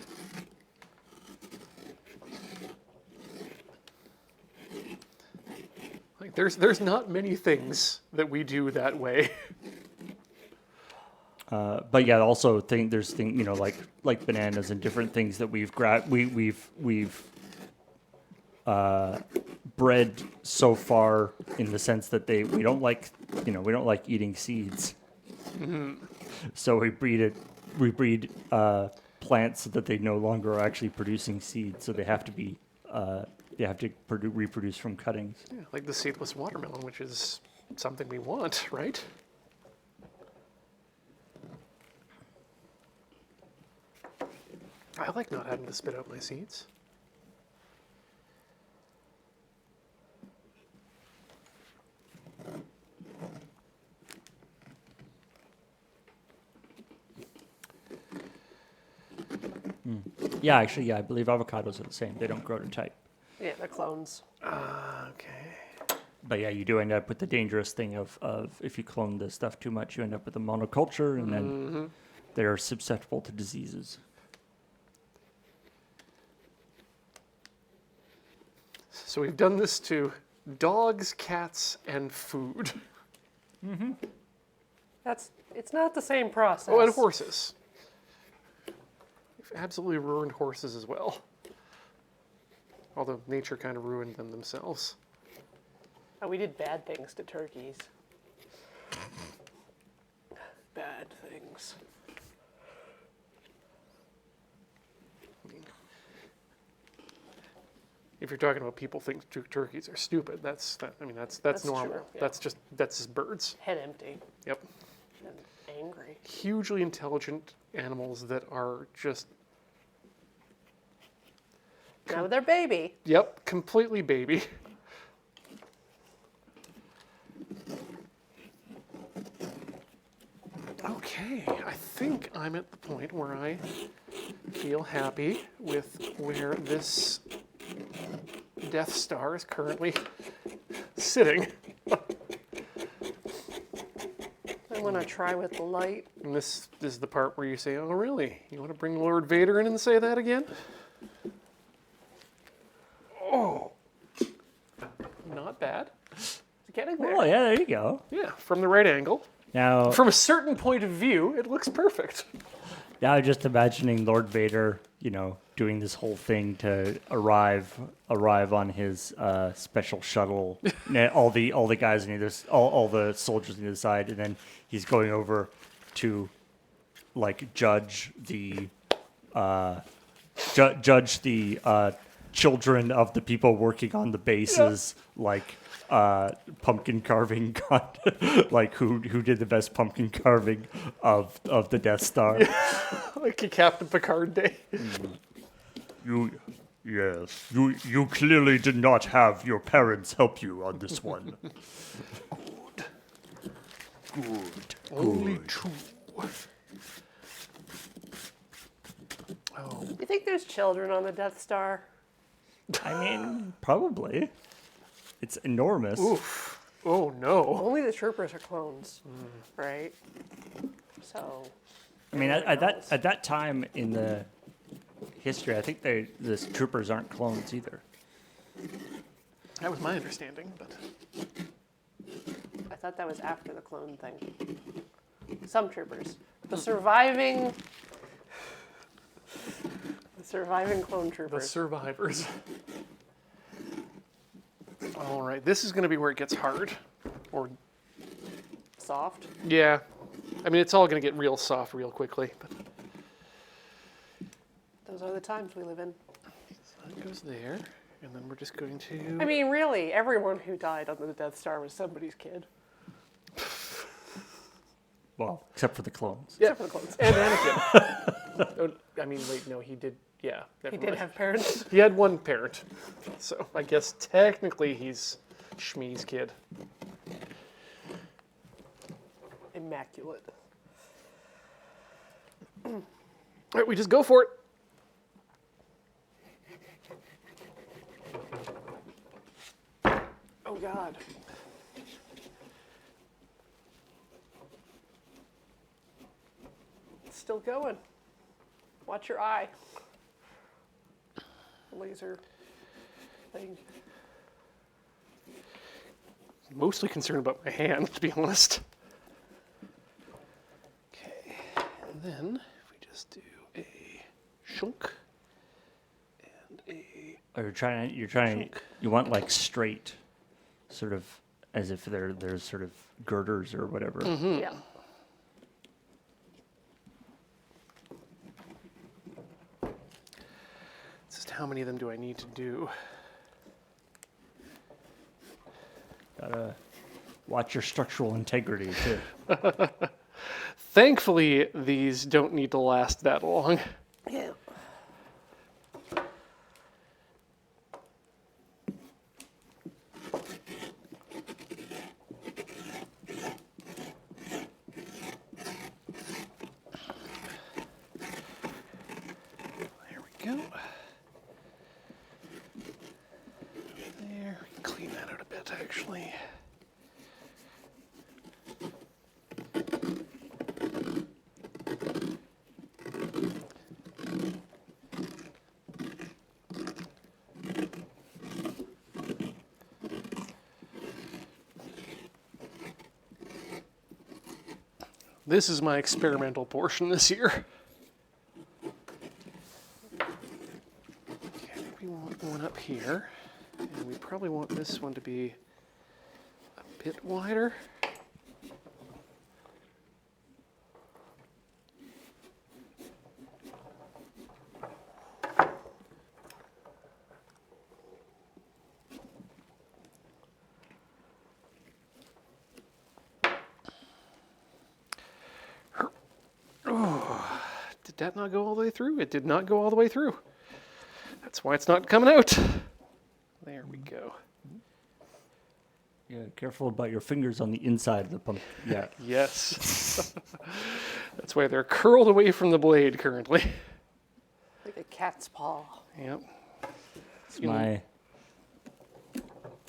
Like there's not many things that we do that way. But yeah, also there's like bananas and different things that we've bred so far in the sense that we don't like eating seeds. So we breed plants so that they no longer are actually producing seeds. So they have to be reproduce from cuttings. Yeah, like the seedless watermelon, which is something we want, right? I like not having to spit out my seeds. Yeah, actually, I believe avocados are the same. They don't grow to type. Yeah, they're clones. Okay. But yeah, you do end up with the dangerous thing of if you clone the stuff too much, you end up with a monoculture, and then they're susceptible to diseases. So we've done this to dogs, cats, and food. It's not the same process. Oh, and horses. We've absolutely ruined horses as well. Although nature kind of ruined them themselves. Oh, we did bad things to turkeys. Bad things. If you're talking about people think turkeys are stupid, that's normal. True, yeah. That's just birds. Head empty Yep. and angry. Hugely intelligent animals that are just Now they're baby. Yep, completely baby. Okay, I think I'm at the point where I feel happy with where this Death Star is currently sitting. I want to try with the light. And this is the part where you say, oh really? You want to bring Lord Vader in and say that again? Oh, not bad. It's getting there. Oh yeah, there you go. Yeah, from the right angle. Now, From a certain point of view, it looks perfect. now just imagining Lord Vader, doing this whole thing to arrive on his special shuttle. all the guys on either, all the soldiers on either side, and then he's going over to like judge the children of the people working on the bases, like pumpkin carving, like who did the best pumpkin carving of the Death Star. Like a Captain Picard day. You clearly did not have your parents help you on this one. Good. Only two. Oh, You think there's children on the Death Star? I mean, probably. It's enormous. oof. Oh no. Only the troopers are clones, right? So, I mean, at that time in the history, I think the troopers aren't clones either. That was my understanding, but I thought that was after the clone thing. Some troopers. The surviving clone the troopers. survivors. All right, this is going to be where it gets hard. Or Soft. yeah, I mean it's all going to get real soft real quickly. But Those are the times we live in. that goes there, and then we're just going to. I mean, really, everyone who died on the Death Star was somebody's kid. Well, except for the clones. Yeah. Except for the clones. And Anakin. Oh, I mean, wait, no, he did. Yeah, never He did mind. have parents. He had one parent, so I guess technically he's Shmi's kid. Immaculate. All right, we just go for it. Oh, God. It's still going. Watch your eye. Laser thing. Mostly concerned about my hand, to be honest. Okay, and then if we just do a shunk and a Or you want like straight, sort of as if there's sort of girders or whatever. Yeah. just how many of them do I need to do? Gotta watch your structural integrity too. Thankfully, these don't need to last that long. Yeah. There we go. There, we can clean that out a bit actually. This is my experimental portion this year. Okay, I think we want one up here, and we probably want this one to be a bit wider. Did that not go all the way through? It did not go all the way through. That's why it's not coming out. There we go. Yeah, careful about your fingers on the inside of the pumpkin. Yeah. Yes. That's why they're curled away from the blade currently. Like a cat's paw. Yep.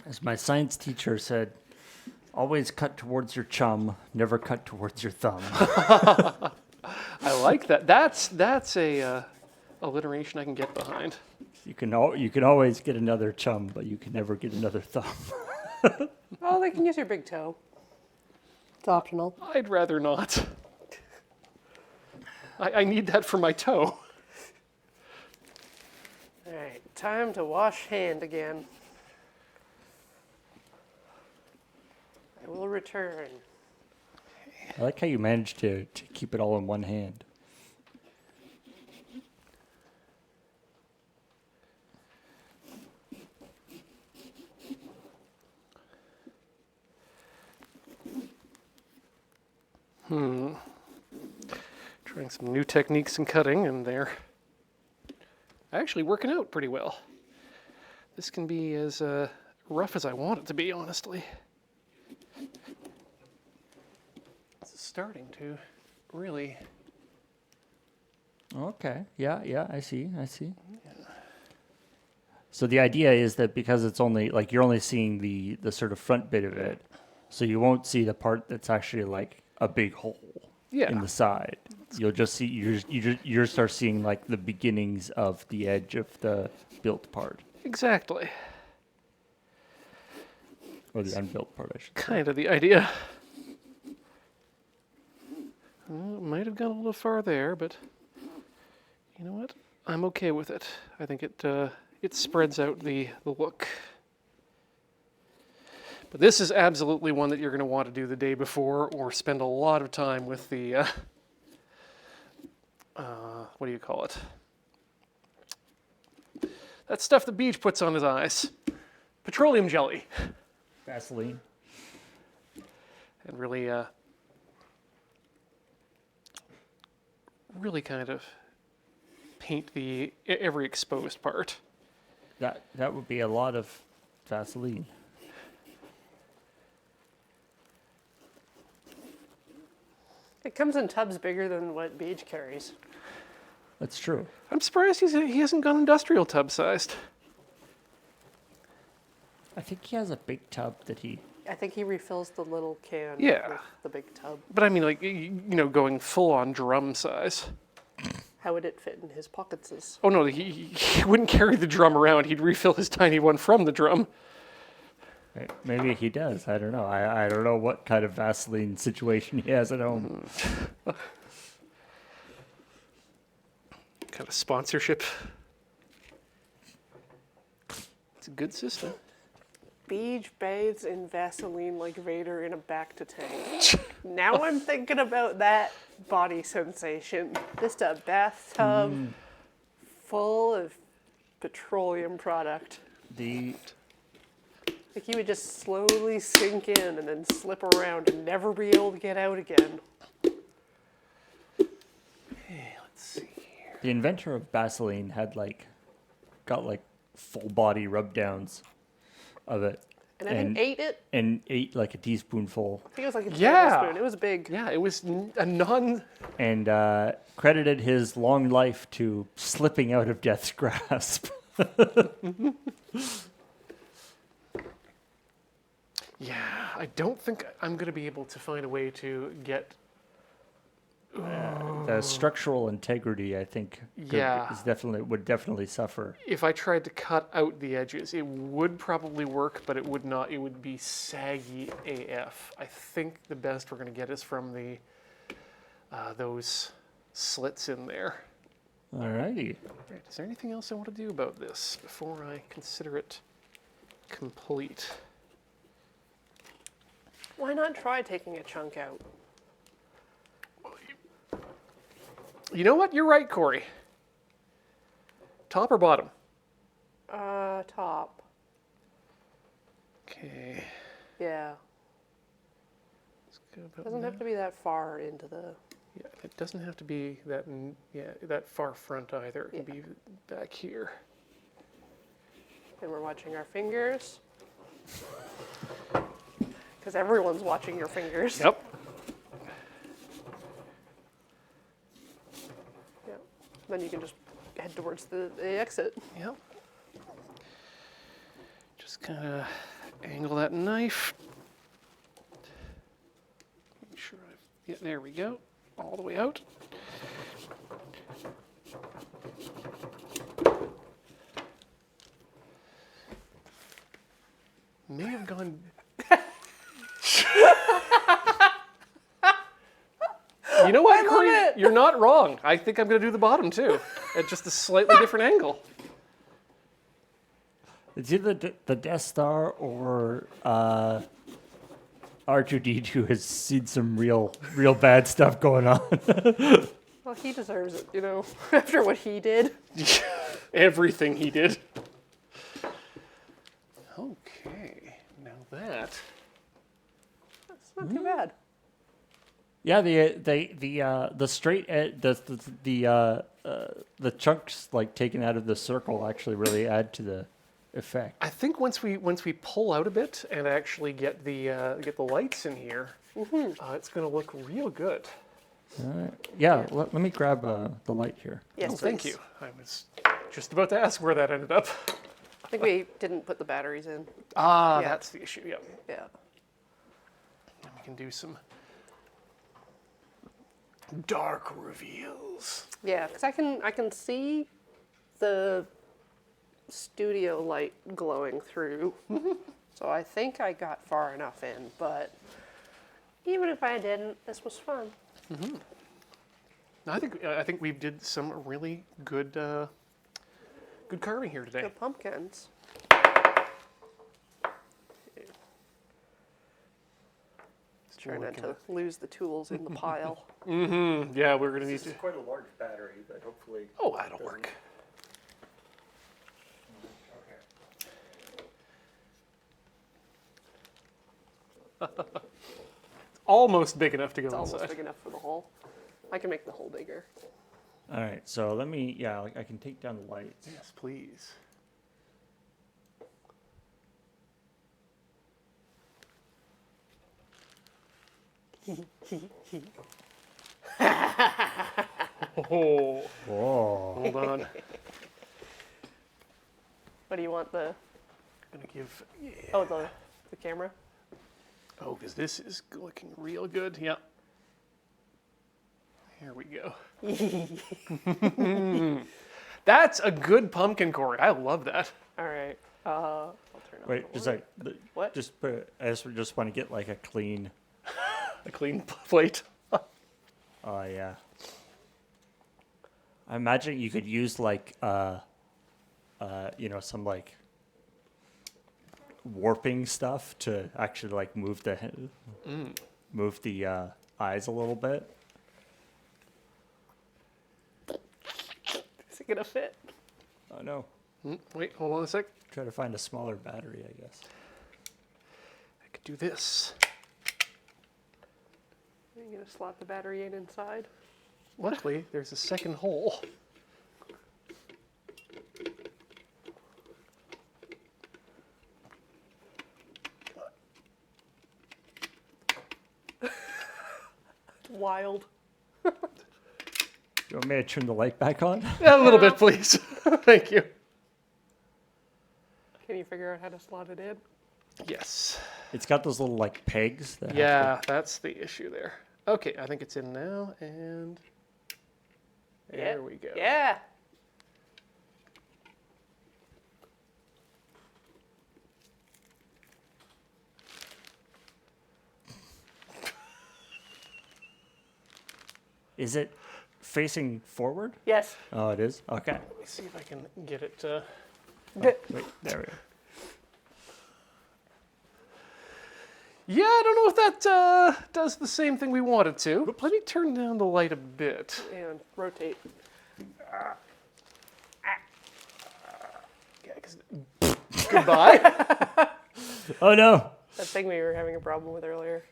As my science teacher said, always cut towards your chum, never cut towards your thumb. I like that. That's a alliteration I can get behind. You can always get another chum, but you can never get another thumb. Oh, they can use your big toe. It's optional. I'd rather not. I need that for my toe. All right, time to wash hand again. I will return. I like how you managed to keep it all in one hand. Trying some new techniques in cutting, and they're actually working out pretty well. This can be as rough as I want it to be, honestly. This is starting to really... Okay. Yeah, I see. So the idea is that because it's only like you're only seeing the sort of front bit of it, so you won't see the part that's actually like a big hole in the side. You'll just see you start seeing like the beginnings of the edge of the built part. Exactly. Or the unbuilt part, I should say. Kind of the idea. Might have gone a little far there, but you know what? I'm okay with it. I think it spreads out the look. But this is absolutely one that you're going to want to do the day before or spend a lot of time with the, what do you call it? That stuff the Beach puts on his eyes. Petroleum jelly. Vaseline. And really, really kind of paint every exposed part. That would be a lot of Vaseline. It comes in tubs bigger than what Beach carries. That's true. I'm surprised he hasn't gone industrial tub sized. I think he has a big tub that he... I think he refills the little can Yeah. with the big tub. But I mean, like, going full on drum size. How would it fit in his pockets? Oh no, he wouldn't carry the drum around. He'd refill his tiny one from the drum. Maybe he does. I don't know. I don't know what kind of Vaseline situation he has at home. Kind of sponsorship. It's a good system. Beach bathes in Vaseline like Vader in a Bacta-tank. Now I'm thinking about that body sensation. Just a bathtub full of petroleum product. Like he would just slowly sink in and then slip around and never be able to get out again. Okay, let's see here. The inventor of Vaseline got full body rub downs of it. And ate it? And ate like a teaspoonful. I think it was like a Yeah. tablespoon. It was big. Yeah, it was a non... And credited his long life to slipping out of death's grasp. Yeah, I don't think I'm going to be able to find a way to get... The structural integrity, I think, would definitely suffer. If I tried to cut out the edges, it would probably work, but it would not. It would be saggy AF. I think the best we're going to get is from the those slits in there. Alrighty. Right, is there anything else I want to do about this before I consider it complete? Why not try taking a chunk out? You know what? You're right, Cori. Top or bottom? Top. Okay. Yeah. Let's go about Doesn't now. have to be that far into the... Yeah, it doesn't have to be that far front either. It can be back here. And we're watching our fingers. Because everyone's watching your fingers. Yep. Yeah. Then you can just head towards the exit. Yep. Just kind of angle that knife. Make sure yeah, there we go. All the way out. May have gone. You know what, Cori? it. You're not wrong. I think I'm going to do the bottom too, at just a slightly different angle. It's either the Death Star or R2D2 has seen some real bad stuff going on. Well, he deserves it, you know, after what he did. Everything he did. Okay, now that. It's not too bad. Yeah, the straight the chunks like taken out of the circle actually really add to the effect. I think once we pull out a bit and actually get the lights in here, it's going to look real good. Yeah, let me grab the light here. Yes, Oh, thank please. you. I was just about to ask where that ended up. I think we didn't put the batteries in. Ah, Yeah. that's the issue. Yep. Yeah. And we can do some dark reveals. Yeah, because I can see the studio light glowing through. So I think I got far enough in, but even if I didn't, this was fun. I think we did some really good good carving here today. The pumpkins. Try not to lose the tools in the pile. Yeah, we're going to need to. quite a large battery, but hopefully. Oh, that'll work. Almost big enough to go It's almost inside. big enough for the hole. I can make the hole bigger. All right, so let me. Yeah, I can take down the lights. Yes, please. Oh, Whoa. hold on. What do you want the? I'm gonna give. Yeah. Oh, the camera. Oh, because this is looking real good. Yep. Here we go. That's a good pumpkin, Cori. I love that. All right. I'll turn on. Wait, the just light. like What? just put. I just want to get like a clean. A clean plate. Oh yeah. I imagine you could use like some like warping stuff to actually like move the eyes a little bit. Is it gonna fit? Oh no. Wait, hold on a sec. Try to find a smaller battery, I guess. I could do this. Are you gonna slot the battery in inside? Luckily, there's a second hole. Wild. Do you want me to turn the light back on? Yeah, a little bit, please. Thank you. Can you figure out how to slot it in? Yes. It's got those little like pegs. That have Yeah, that's the issue there. Okay, I think it's in now, and there Yeah. we go. Yeah. Is it facing forward? Yes. Oh, it is. Okay. Let me see if I can get it. Wait, there we go. Yeah, I don't know if that does the same thing we want it to, but let me turn down the light a bit. And rotate. Yeah, 'cause- Goodbye. Oh no. That thing we were having a problem with earlier.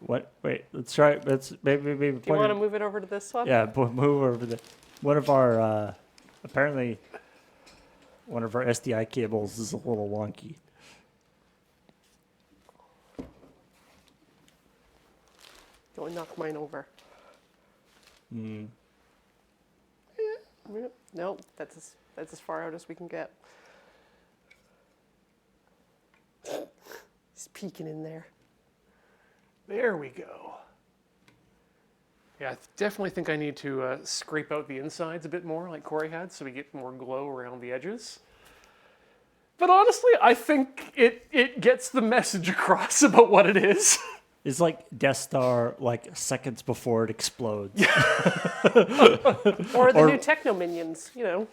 What? Wait. Let's try it. Let's maybe. Do you want to move it over to this one? Yeah, move over the. One of our apparently. One of our SDI cables is a little wonky. Don't knock mine over. Nope, that's as far out as we can get. He's peeking in there. There we go. Yeah, I definitely think I need to scrape out the insides a bit more like Cori had so we get more glow around the edges. But honestly, I think it gets the message across about what it is. It's like Death Star, like seconds before it explodes. Or the new Techno Minions, you know.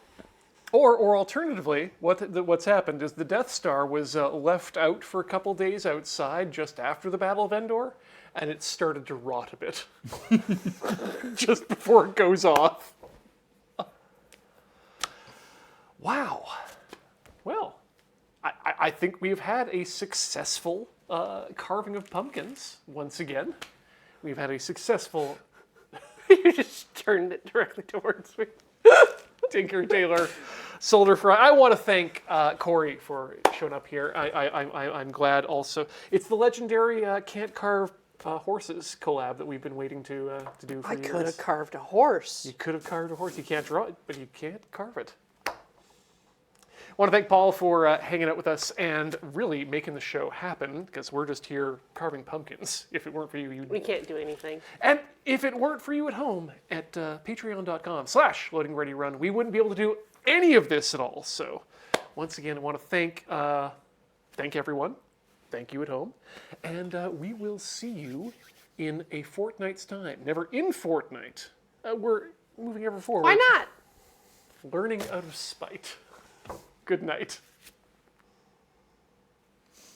Or alternatively, what's happened is the Death Star was left out for a couple days outside just after the Battle of Endor, and it started to rot a bit just before it goes off. Wow. Well, I think we've had a successful carving of pumpkins once again. We've had a successful You just turned it directly towards me. Tinker Tailor Solder Fry. I want to thank Cori for showing up here. I'm glad also. It's the legendary Can't Carve Horses collab that we've been waiting to do for I years. could have carved a horse. You could have carved a horse. You can't draw it, but you can't carve it. I want to thank Paul for hanging out with us and really making the show happen, because we're just here carving pumpkins. If it weren't for you, We can't do anything. and if it weren't for you at home at patreon.com/loadingreadyrun, we wouldn't be able to do any of this at all. So once again, I want to thank everyone. Thank you at home. And we will see you in a fortnight's time. Never in fortnight. We're moving ever forward. Why not? Learning out of spite. Good night.